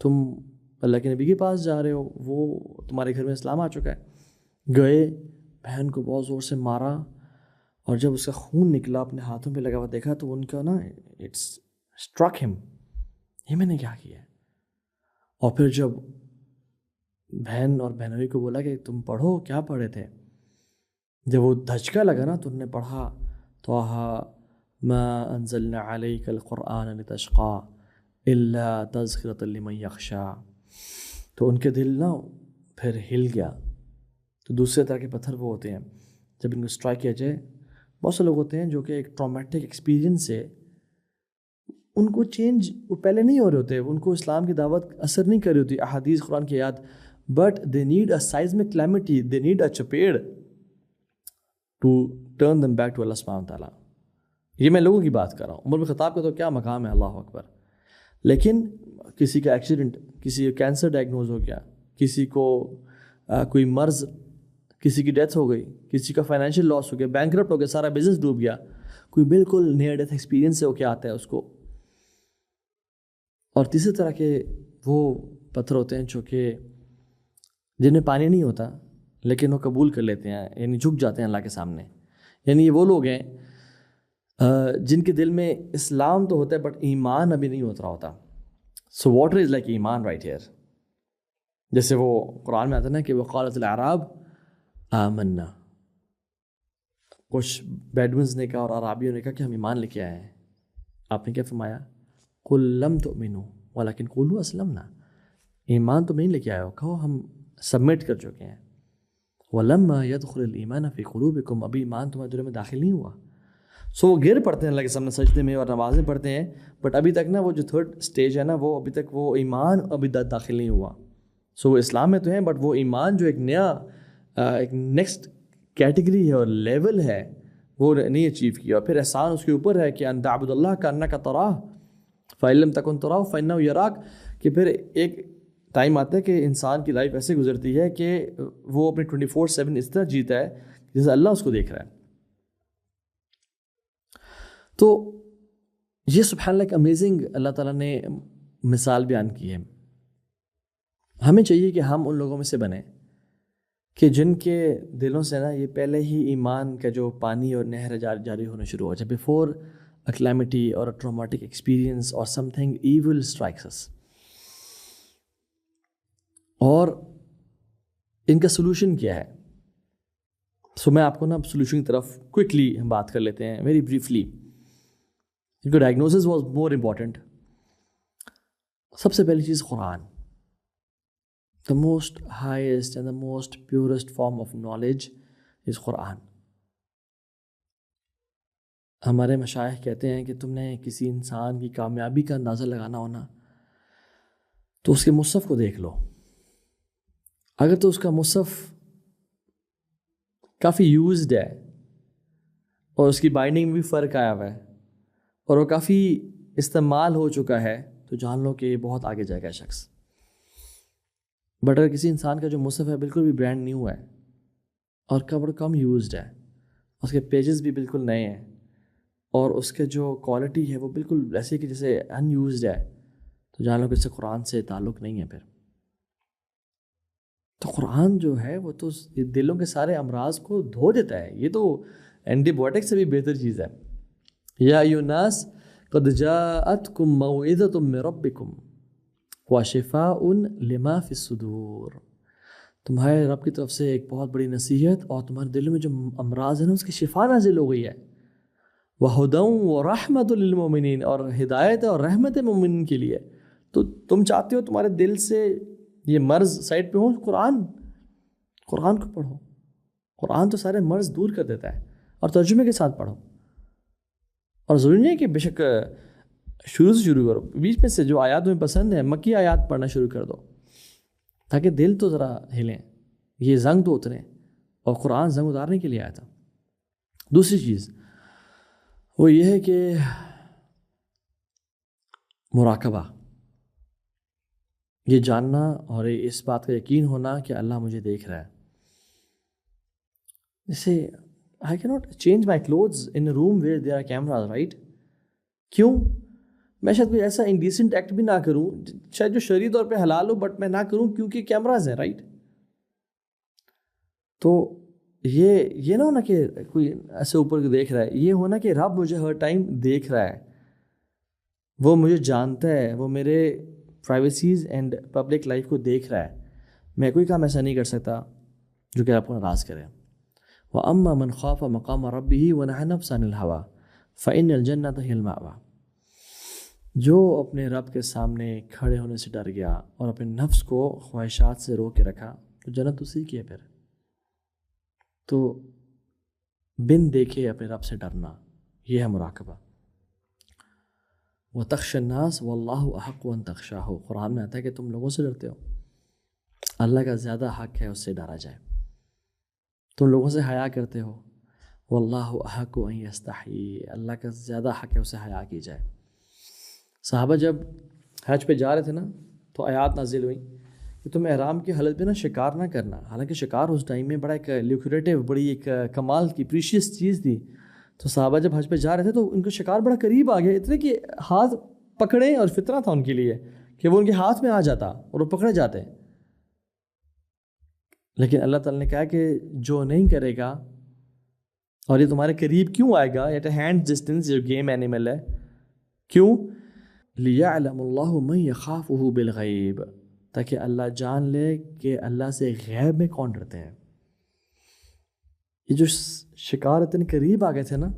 تم اللہ کے نبی کے پاس جا رہے ہو، وہ تمہارے گھر میں اسلام آ چکا ہے. گئے، بہن کو بہت زور سے مارا، اور جب اس کا خون نکلا اپنے ہاتھوں پہ لگا ہوا دیکھا تو ان کا نا اٹس اسٹرک ہم، یہ میں نے کیا کیا ہے. اور پھر جب بہن اور بہنوئی کو بولا کہ تم پڑھو، کیا پڑھے تھے، جب وہ دھچکا لگا نا تو انہوں نے پڑھا طٰہٰ ما انزلنا علیک القرآن لتشقى الا تذکرۃ لمن یخشیٰ. تو ان کے دل نا پھر ہل گیا. تو دوسرے طرح کے پتھر وہ ہوتے ہیں جب ان کو اسٹرائک کیا جائے. بہت سے لوگ ہوتے ہیں جو کہ ایک ٹرامیٹک ایکسپیرینس سے ان کو چینج وہ پہلے نہیں ہو رہے ہوتے، ان کو اسلام کی دعوت اثر نہیں کر رہی ہوتی، احادیث قرآن کی یاد، but they need a seismic calamity, they need a چپیڑ to turn them back to Allah سبحانہ وتعالیٰ. یہ میں لوگوں کی بات کر رہا ہوں. عمر بن خطاب کا تو کیا مقام ہے، اللہ اکبر. لیکن کسی کا ایکسیڈنٹ، کسی کا کینسر ڈائگنوز ہو گیا، کسی کو کوئی مرض، کسی کی ڈیتھ ہو گئی، کسی کا فائنینشیل لاس ہو گیا، بینکرپٹ ہو گیا، سارا بزنس ڈوب گیا، کوئی بالکل نیئر ڈیتھ ایکسپیرینس سے ہو کے آتا ہے اس کو. اور تیسرے طرح کے وہ پتھر ہوتے ہیں جو کہ جنہیں پانی نہیں ہوتا لیکن وہ قبول کر لیتے ہیں، یعنی جھک جاتے ہیں اللہ کے سامنے. یعنی یہ وہ لوگ ہیں جن کے دل میں اسلام تو ہوتا ہے بٹ ایمان ابھی نہیں اترا ہوتا. سو واٹر از لائک ایمان رائٹ ہیئر. جیسے وہ قرآن میں آتا ہے نا کہ وقالت الاعراب آمنا، کچھ بیڈونز نے کہا اور عرابیوں نے کہا کہ ہم ایمان لے کے آئے ہیں. آپ نے کیا فرمایا؟ قل لم تؤمنوا ولکن قولوا اسلمنا. ایمان تم نہیں لے کے آئے ہو، کہو ہم سبمٹ کر چکے ہیں. ولما يدخل الايمان في قلوبكم، ابھی ایمان تمہارے دلوں میں داخل نہیں ہوا. سو وہ گر پڑتے ہیں اللہ کے سامنے سجدے میں اور نمازیں پڑھتے ہیں، بٹ ابھی تک نا وہ جو تھرڈ سٹیج ہے نا، وہ ابھی تک وہ ایمان ابھی داخل نہیں ہوا. سو وہ اسلام میں تو ہیں بٹ وہ ایمان جو ایک نیا ایک نیکسٹ کیٹیگری ہے اور لیول ہے وہ نہیں اچیو کیا. پھر احسان اس کے اوپر ہے کہ ان تعبد اللہ کانک تراہ فإن لم تکن تراہ فإنہ یراک، کہ پھر ایک ٹائم آتا ہے کہ انسان کی لائف ایسے گزرتی ہے کہ وہ اپنے 24/7 اس طرح جیتا ہے جیسے اللہ اس کو دیکھ رہا ہے. تو یہ سبحان اللہ ایک امیزنگ اللہ تعالیٰ نے مثال بیان کی ہے. ہمیں چاہیے کہ ہم ان لوگوں میں سے بنیں کہ جن کے دلوں سے نا یہ پہلے ہی ایمان کا جو پانی اور نہر جاری ہونا شروع ہو جائے بفور اے کلیمٹی اور اے ٹرامیٹک ایکسپیرئنس اور سم تھنگ ایول اسٹرائکس اس. اور ان کا سلوشن کیا ہے؟ سو میں آپ کو نا سلوشن کی طرف کوئکلی ہم بات کر لیتے ہیں ویری بریفلی. ان کو ڈائگنوسس واز مور امپورٹنٹ. سب سے پہلی چیز قرآن. The most highest and the most purest form of knowledge is قرآن. ہمارے مشائخ کہتے ہیں کہ تم نے کسی انسان کی کامیابی کا اندازہ لگانا ہونا تو اس کے مصحف کو دیکھ لو. اگر تو اس کا مصحف کافی یوزڈ ہے اور اس کی بائنڈنگ میں بھی فرق آیا ہوا ہے اور وہ کافی استعمال ہو چکا ہے تو جان لو کہ یہ بہت آگے جائے گا شخص. بٹ اگر کسی انسان کا جو مصحف ہے بالکل بھی برانڈ نیو ہے اور کور کم یوزڈ ہے، اس کے پیجز بھی بالکل نئے ہیں اور اس کے جو کوالٹی ہے وہ بالکل ایسے کہ جیسے ان یوزڈ ہے، تو جان لو کہ اس سے قرآن سے تعلق نہیں ہے. پھر تو قرآن جو ہے وہ تو دلوں کے سارے امراض کو دھو دیتا ہے. یہ تو اینٹی بائیوٹک سے بھی بہتر چیز ہے. یا ایھا الناس قد جاءتکم موعظۃ من ربکم وشفاء لما فی الصدور. تمہارے رب کی طرف سے ایک بہت بڑی نصیحت اور تمہارے دلوں میں جو امراض ہیں نا اس کی شفا نازل ہو گئی ہے. وَهُدًى وَرَحْمَةٌ لِّلْمُؤْمِنِينَ، اور ہدایت ہے اور رحمت ہے مومنین کے لیے. تو تم چاہتے ہو تمہارے دل سے یہ مرض سائڈ پہ ہو، قرآن کو پڑھو. قرآن تو سارے مرض دور کر دیتا ہے، اور ترجمے کے ساتھ پڑھو. اور ضروری نہیں ہے کہ بے شک شروع سے شروع کرو، بیچ میں سے جو آیات تمہیں پسند ہے مکی آیات پڑھنا شروع کر دو تاکہ دل تو ذرا ہلیں، یہ زنگ تو اتریں. اور قرآن زنگ اتارنے کے لیے آیا تھا. دوسری چیز وہ یہ ہے کہ مراقبہ، یہ جاننا اور اس بات کا یقین ہونا کہ اللہ مجھے دیکھ رہا ہے. جیسے I cannot change my clothes in a room where there are cameras, right? کیوں؟ میں شاید کوئی ایسا انڈیسنٹ ایکٹ بھی نہ کروں، شاید جو شرعی طور پہ حلال ہو بٹ میں نہ کروں کیونکہ کیمراز ہیں، رائٹ؟ تو یہ نہ ہونا کہ کوئی ایسے اوپر دیکھ رہا ہے، یہ ہونا کہ رب مجھے ہر ٹائم دیکھ رہا ہے، وہ مجھے جانتا ہے، وہ میرے پرائیویسیز اینڈ پبلک لائف کو دیکھ رہا ہے. میں کوئی کام ایسا نہیں کر سکتا جو کہ آپ کو ناراض کرے. وَأَمَّا مَنْ خَافَ مَقَامَ رَبِّهِ وَنَهَى النَّفْسَ عَنِ الْهَوَىٰ فَإِنَّ الْجَنَّةَ هِيَ الْمَأْوَىٰ. جو اپنے رب کے سامنے کھڑے ہونے سے ڈر گیا اور اپنے نفس کو خواہشات سے روک کے رکھا تو جنت اسی کی ہے. پھر تو بن دیکھے اپنے رب سے ڈرنا، یہ ہے مراقبہ. وَتَخْشَى النَّاسَ وَاللَّهُ أَحَقُّ أَن تَخْشَاهُ. قرآن میں آتا ہے کہ تم لوگوں سے ڈرتے ہو، اللہ کا زیادہ حق ہے اس سے ڈرا جائے. تم لوگوں سے حیا کرتے ہو، وَاللَّهُ أَحَقُّ أَن يَسْتَحْيِي. اللہ کا زیادہ حق ہے اسے حیا کی جائے. صحابہ جب حج پہ جا رہے تھے نا تو آیات نازل ہوئی کہ تم احرام کی حالت میں نا شکار نہ کرنا. حالانکہ شکار اس ٹائم میں بڑا ایک لیکوریٹو، بڑی ایک کمال کی پریشیس چیز تھی. تو صحابہ جب حج پہ جا رہے تھے تو ان کو شکار بڑا قریب آ گیا، اتنے کہ ہاتھ پکڑیں، اور فطرہ تھا ان کے لیے کہ وہ ان کے ہاتھ میں آ جاتا اور وہ پکڑے جاتے. لیکن اللہ تعالیٰ نے کہا کہ جو نہیں کرے گا اور یہ تمہارے قریب کیوں آئے گا, ایٹ اے ہینڈ ڈسٹینس جو گیم اینیمل ہے, کیوں؟ لِيَعْلَمُ اللَّهُ مَن يَخَافُهُ بِالْغَيْبِ, تاکہ اللہ جان لے کہ اللہ سے غیب میں کون ڈرتے ہیں. یہ جو شکار اتنے قریب آ گئے تھے نا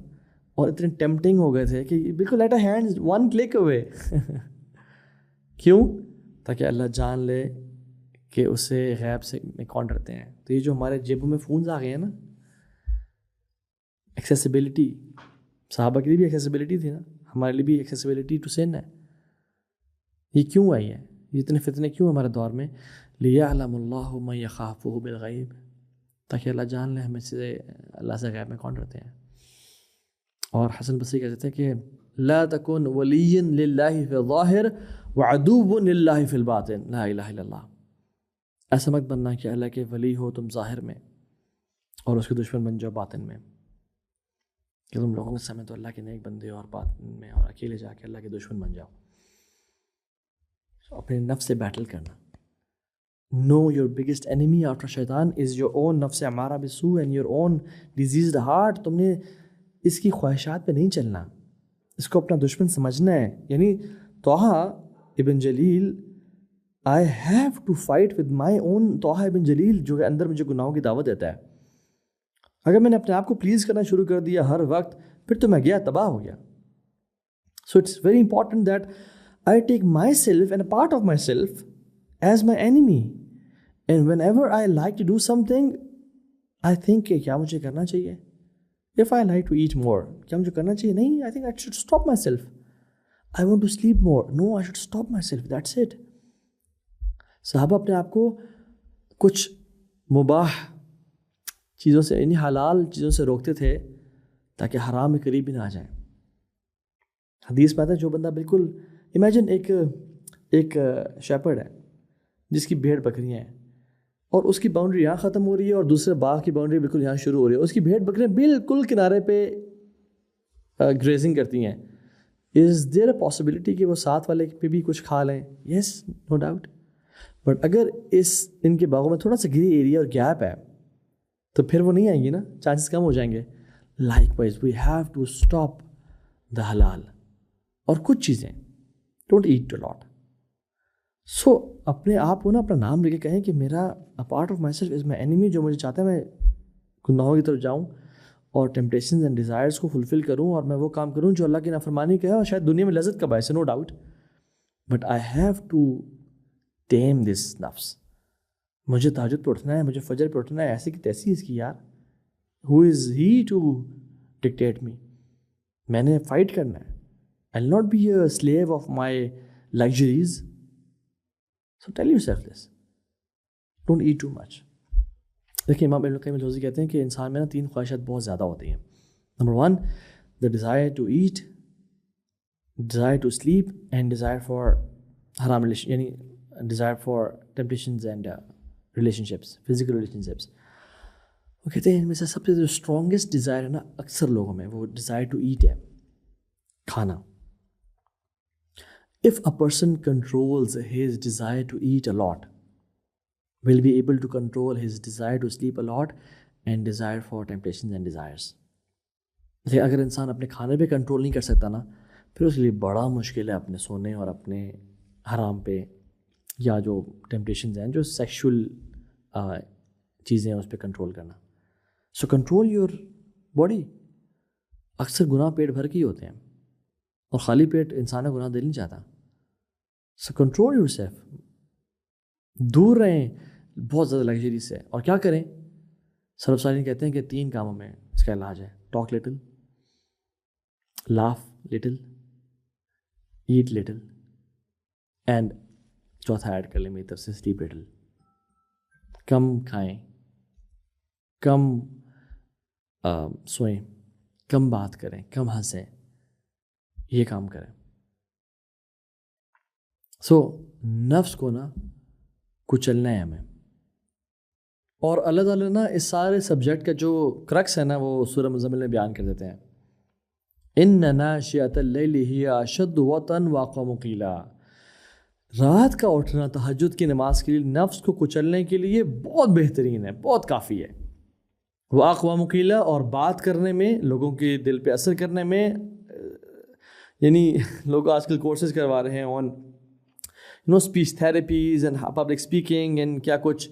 اور اتنے ٹیمپٹنگ ہو گئے تھے کہ بالکل at a hand one click away. کیوں؟ تاکہ اللہ جان لے کہ اسے غیب سے میں کون ڈرتے ہیں. تو یہ جو ہمارے جیبوں میں فونز آ گئے ہیں نا, ایکسیسیبلٹی, صحابہ کے لیے بھی ایکسیسیبلٹی تھی نا, ہمارے لیے بھی ایکسیسیبلٹی ٹو سن ہے. یہ کیوں آئی ہے؟ یہ اتنے فتنے کیوں ہمارے دور میں؟ لِيَعْلَمُ اللَّهُ مَن يَخَافُهُ بِالْغَيْبِ, تاکہ اللہ جان لے ہمیں سے اللہ سے غیب میں کون ڈرتے ہیں. اور حسن بصری کہتے تھے کہ لا تکن ولی للہ فی الظاہر وعدو للہ فی الباطن, لا الہ الا اللہ. ایسا مت بننا کہ اللہ کے ولی ہو تم ظاہر میں اور اس کے دشمن بن جاؤ باطن میں, کہ تم لوگوں کے سامنے تو اللہ کے نیک بندے اور باطن میں اور اکیلے جا کے اللہ کے دشمن بن جاؤ. اپنے نفس سے بیٹل کرنا. Know your biggest enemy after shaitan is your own نفس امارہ بالسوء and your own diseased heart. تم نے اس کی خواہشات پہ نہیں چلنا, اس کو اپنا دشمن سمجھنا ہے. یعنی طٰہٰ ابن جلیل, I have to fight with my own Taha ابن جلیل جو کہ اندر مجھے گناہوں کی دعوت دیتا ہے. اگر میں نے اپنے آپ کو پلیز کرنا شروع کر دیا ہر وقت, پھر تو میں گیا, تباہ ہو گیا. So it's very important that I take myself and a part of myself as my enemy. And whenever I like to do something, I think کہ کیا مجھے کرنا چاہیے. If I like to eat more, کیا مجھے کرنا چاہیے؟ نہیں, I think I should stop myself. I want to sleep more. No, I should stop myself. That's it. صحابہ اپنے آپ کو کچھ مباح چیزوں سے, یعنی حلال چیزوں سے روکتے تھے تاکہ حرام کے قریب بھی نہ آ جائیں. حدیث میں آتا ہے جو بندہ بالکل, امیجن ایک شیپرڈ ہے جس کی بھیڑ بکریاں ہیں اور اس کی باؤنڈری یہاں ختم ہو رہی ہے اور دوسرے باغ کی باؤنڈری بالکل یہاں شروع ہو رہی ہے. اس کی بھیڑ بکریاں بالکل کنارے پہ گریزنگ کرتی ہیں. از دیر اے پاسبلٹی کہ وہ ساتھ والے پہ بھی کچھ کھا لیں؟ یس, نو ڈاؤٹ. بٹ اگر ان کے باغوں میں تھوڑا سا گری ایریا اور گیپ ہے تو پھر وہ نہیں آئیں گی نا, چانسز کم ہو جائیں گے. Likewise we have to stop the حلال. اور کچھ چیزیں don't eat too lot. So اپنے آپ کو نا اپنا نام لے کے کہیں کہ میرا part of my self is my enemy, جو مجھے چاہتا ہے میں گناہوں کی طرف جاؤں اور ٹیمپٹیشنز اینڈ ڈیزائرز کو فلفل کروں اور میں وہ کام کروں جو اللہ کی نافرمانی کا ہے اور شاید دنیا میں لذت کا باعث ہے, no doubt. But I have to tame this نفس. مجھے تہجد پہ اٹھنا ہے, مجھے فجر پہ اٹھنا ہے, ایسی کی تیسی اس کی یار. ہو از ہی ٹو ڈکٹیٹ می؟ میں نے فائٹ کرنا ہے. I'll not be a slave of my luxuries. So tell yourself this. Don't eat too much. دیکھیں امام ابن القیم الجوزی کہتے ہیں کہ انسان میں نا 3 خواہشات بہت زیادہ ہوتی ہیں. Number 1, the desire to eat, desire to sleep and desire for haram relation, یعنی desire for temptations and relationships, physical relationships. وہ کہتے ہیں ان میں سے سب سے جو اسٹرانگسٹ ڈیزائر ہے نا اکثر لوگوں میں, وہ desire to eat ہے, کھانا. If a person controls his desire to eat a lot, will be able to control his desire to sleep a lot and desire for temptations and desires. لیکن اگر انسان اپنے کھانے پہ کنٹرول نہیں کر سکتا نا, پھر اس کے لیے بڑا مشکل ہے اپنے سونے اور اپنے حرام پہ یا جو ٹیمپٹیشنز ہیں, جو سیکشول چیزیں ہیں اس پہ کنٹرول کرنا. So control your body. اکثر گناہ پیٹ بھر کے ہی ہوتے ہیں اور خالی پیٹ انسان گناہ دل نہیں چاہتا. So control your self. دور رہیں بہت زیادہ لگژری سے. اور کیا کریں؟ سلف صالحین کہتے ہیں کہ 3 کاموں میں اس کا علاج ہے. Talk little, laugh little, eat little, and چوتھا ایڈ کر لیں میری طرف سے, سلیپ لٹل. کم کھائیں, کم سوئیں, کم بات کریں, کم ہنسیں, یہ کام کریں. سو نفس کو نا کچلنا ہے ہمیں. اور اللہ تعالیٰ نا اس سارے سبجیکٹ کا جو کرکس ہے نا وہ سورہ مزمل میں بیان کر دیتے ہیں. ان ناشئۃ اللیل ہی اشد وطئا واقوم قیلا. رات کا اٹھنا تہجد کی نماز کے لیے نفس کو کچلنے کے لیے بہت بہترین ہے، بہت کافی ہے. وہ اقوام مقیلہ اور بات کرنے میں، لوگوں کے دل پہ اثر کرنے میں، یعنی لوگ آج کل کورسز کروا رہے ہیں on speech therapies and public speaking and کیا کچھ،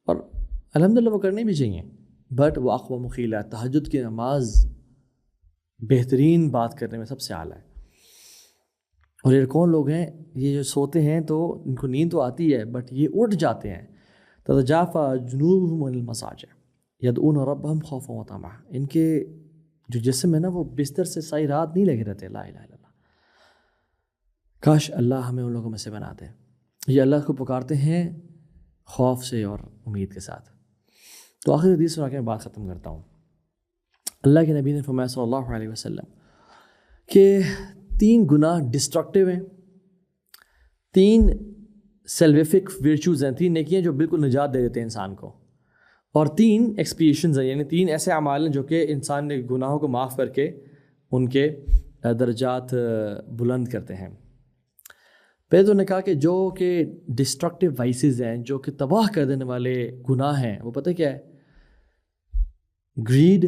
اور الحمدللہ وہ کرنے بھی چاہیے. بٹ وہ اقوام مقیلہ تہجد کی نماز بہترین بات کرنے میں سب سے اعلیٰ ہے. اور یہ کون لوگ ہیں؟ یہ جو سوتے ہیں تو ان کو نیند تو آتی ہے بٹ یہ اٹھ جاتے ہیں. تتجافا جنوبہم عن المضاجع یدعون ربہم خوفا وطمعا. ان کے جو جسم ہے نا وہ بستر سے ساری رات نہیں لگے رہتے. لا الہ الا اللہ. کاش اللہ ہمیں ان لوگوں میں سے بنا دے. یہ اللہ کو پکارتے ہیں خوف سے اور امید کے ساتھ. تو آخری حدیث سنا کے میں بات ختم کرتا ہوں. اللہ کے نبی نے فرمایا صلی اللہ علیہ وسلم کہ 3 گناہ ڈسٹرکٹیو ہیں، 3 سیلویفک ورچوز ہیں، 3 نیکیاں جو بالکل نجات دے دیتے ہیں انسان کو، اور 3 ایکسپیشنز ہیں، یعنی 3 ایسے اعمال ہیں جو کہ انسان نے گناہوں کو معاف کر کے ان کے درجات بلند کرتے ہیں. پہلے تو نے کہا کہ جو کہ ڈسٹرکٹیو وائسز ہیں، جو کہ تباہ کر دینے والے گناہ ہیں، وہ پتہ کیا ہے؟ گریڈ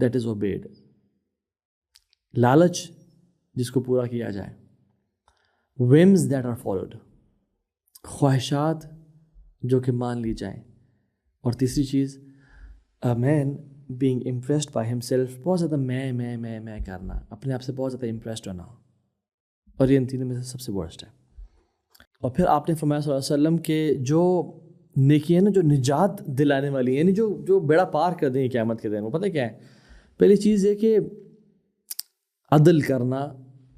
دیٹ از اوبیڈ، لالچ جس کو پورا کیا جائے، ویمز دیٹ آر فالوڈ، خواہشات جو کہ مان لی جائیں، اور تیسری چیز اے مین بینگ امپریسڈ بائی ہم سیلف، بہت زیادہ میں کرنا، اپنے آپ سے بہت زیادہ امپریسڈ ہونا، اور یہ ان تینوں میں سے سب سے ورسٹ ہے. اور پھر آپ نے فرمایا صلی اللہ علیہ وسلم کہ جو نیکی ہے نا جو نجات دلانے والی ہے، یعنی جو بیڑا پار کر دیں گے قیامت کے دن، وہ پتہ کیا ہے؟ پہلی چیز یہ کہ عدل کرنا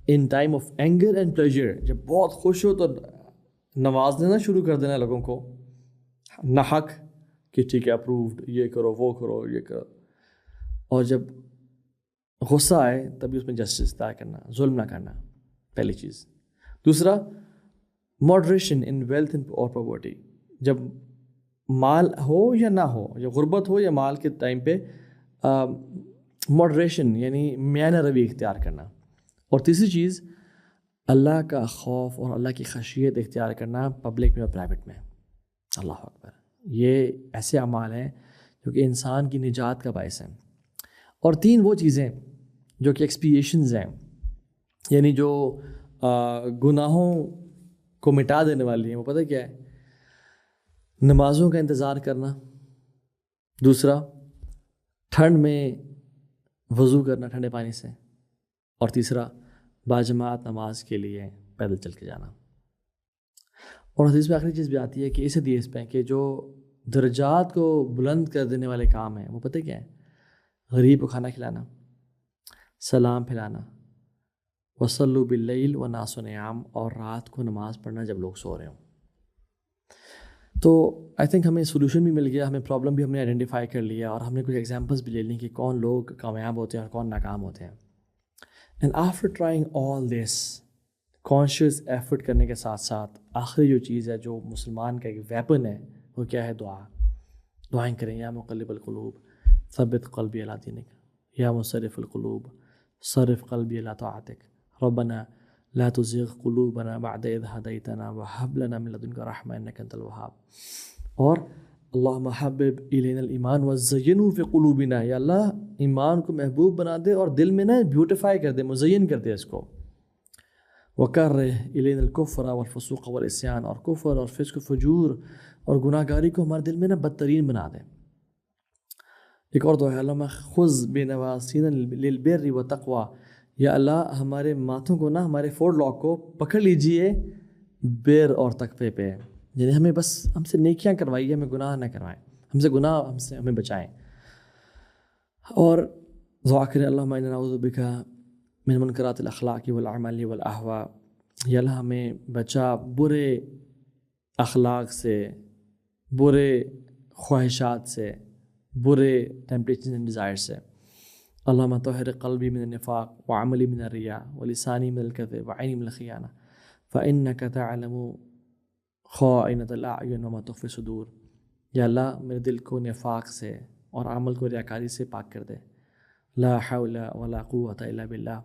in time of anger and pleasure. جب بہت خوش ہو تو نواز دینا شروع کر دینا لوگوں کو نہ حق کہ ٹھیک ہے اپرووڈ، یہ کرو وہ کرو یہ کرو، اور جب غصہ آئے تبھی اس میں جسٹس اختیار کرنا، ظلم نہ کرنا، پہلی چیز. دوسرا ماڈریشن ان ویلتھ اور پاورٹی. جب مال ہو یا نہ ہو، یا غربت ہو یا مال کے ٹائم پہ ماڈریشن یعنی میانہ روی اختیار کرنا. اور تیسری چیز اللہ کا خوف اور اللہ کی خشیت اختیار کرنا، پبلک میں اور پرائیویٹ میں. اللہ اکبر. یہ ایسے اعمال ہیں جو کہ انسان کی نجات کا باعث ہیں. اور 3 وہ چیزیں جو کہ ایکسپیشنز ہیں، یعنی جو گناہوں کو مٹا دینے والی ہیں، وہ پتہ کیا ہے؟ نمازوں کا انتظار کرنا، دوسرا ٹھنڈ میں وضو کرنا ٹھنڈے پانی سے، اور تیسرا باجماعت نماز کے لیے پیدل چل کے جانا. اور حدیث میں آخری چیز بھی آتی ہے کہ اس حدیث پہ کہ جو درجات کو بلند کر دینے والے کام ہیں وہ پتہ کیا ہے؟ غریب کو کھانا کھلانا، سلام پھیلانا، وصلوا باللیل والناس نیام، اور رات کو نماز پڑھنا جب لوگ سو رہے ہوں. تو آئی تھنک ہمیں سولوشن بھی مل گیا، ہمیں پرابلم بھی ہم نے آئیڈینٹیفائی کر لیا، اور ہم نے کچھ ایگزامپلس بھی لے لیں کہ کون لوگ کامیاب ہوتے ہیں اور کون ناکام ہوتے ہیں. And after trying all this, conscious effort کرنے کے ساتھ ساتھ آخری جو چیز ہے جو مسلمان کا ایک ویپن ہے وہ کیا ہے؟ دعائیں کریں. یا مقلب القلوب ثبت قلبی علی دینک، یا مصرف القلوب صرف قلبی علی طاعتک، ربنا لا تزغ قلوبنا بعد اذ هديتنا وهب لنا من لدنك رحمة انك انت الوهاب. اور اللهم حبب الینا الایمان وزینہ فی قلوبنا، یا اللہ ایمان کو محبوب بنا دے اور دل میں نا بیوٹیفائی کر دے، مزین کر دے اس کو. وکرہ الینا الکفر والفسوق والعصیان، اور کفر اور فسق و فجور اور گناہ گاری کو ہمارے دل میں نا بدترین بنا دے. ایک اور دعا ہے، اللہم خذ بنواسینا للبر والتقوی، یا اللہ ہمارے ماتھوں کو نا، ہمارے فور لاک کو پکڑ لیجئے بر اور تقوی پہ، یعنی ہمیں بس ہم سے نیکیاں کروائیے، ہمیں گناہ نہ کروائیں، ہم سے گناہ ہمیں بچائیں. اور دعا کریں اللہم انا نعوذ بک من منکرات الاخلاق والاعمال والاہواء، یا اللہ ہمیں بچا برے اخلاق سے، برے خواہشات سے، برے ٹیمپٹیشن اینڈ ڈیزائر سے. اللہم طہر قلبی من النفاق وعملی من الریاء ولسانی من الکذب وعینی من الخیانہ فإنک تعلم خائنۃ الاعین وما تخفی الصدور. یا اللہ میرے دل کو نفاق سے اور عمل کو ریاکاری سے پاک کر دے. لا حول ولا قوة الا باللہ.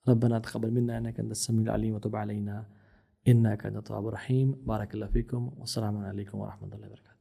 ربنا تقبل منا انک انت السمیع العلیم وتب علینا انک انت التواب الرحیم. بارک اللہ فیکم. والسلام علیکم ورحمۃ اللہ وبرکاتہ.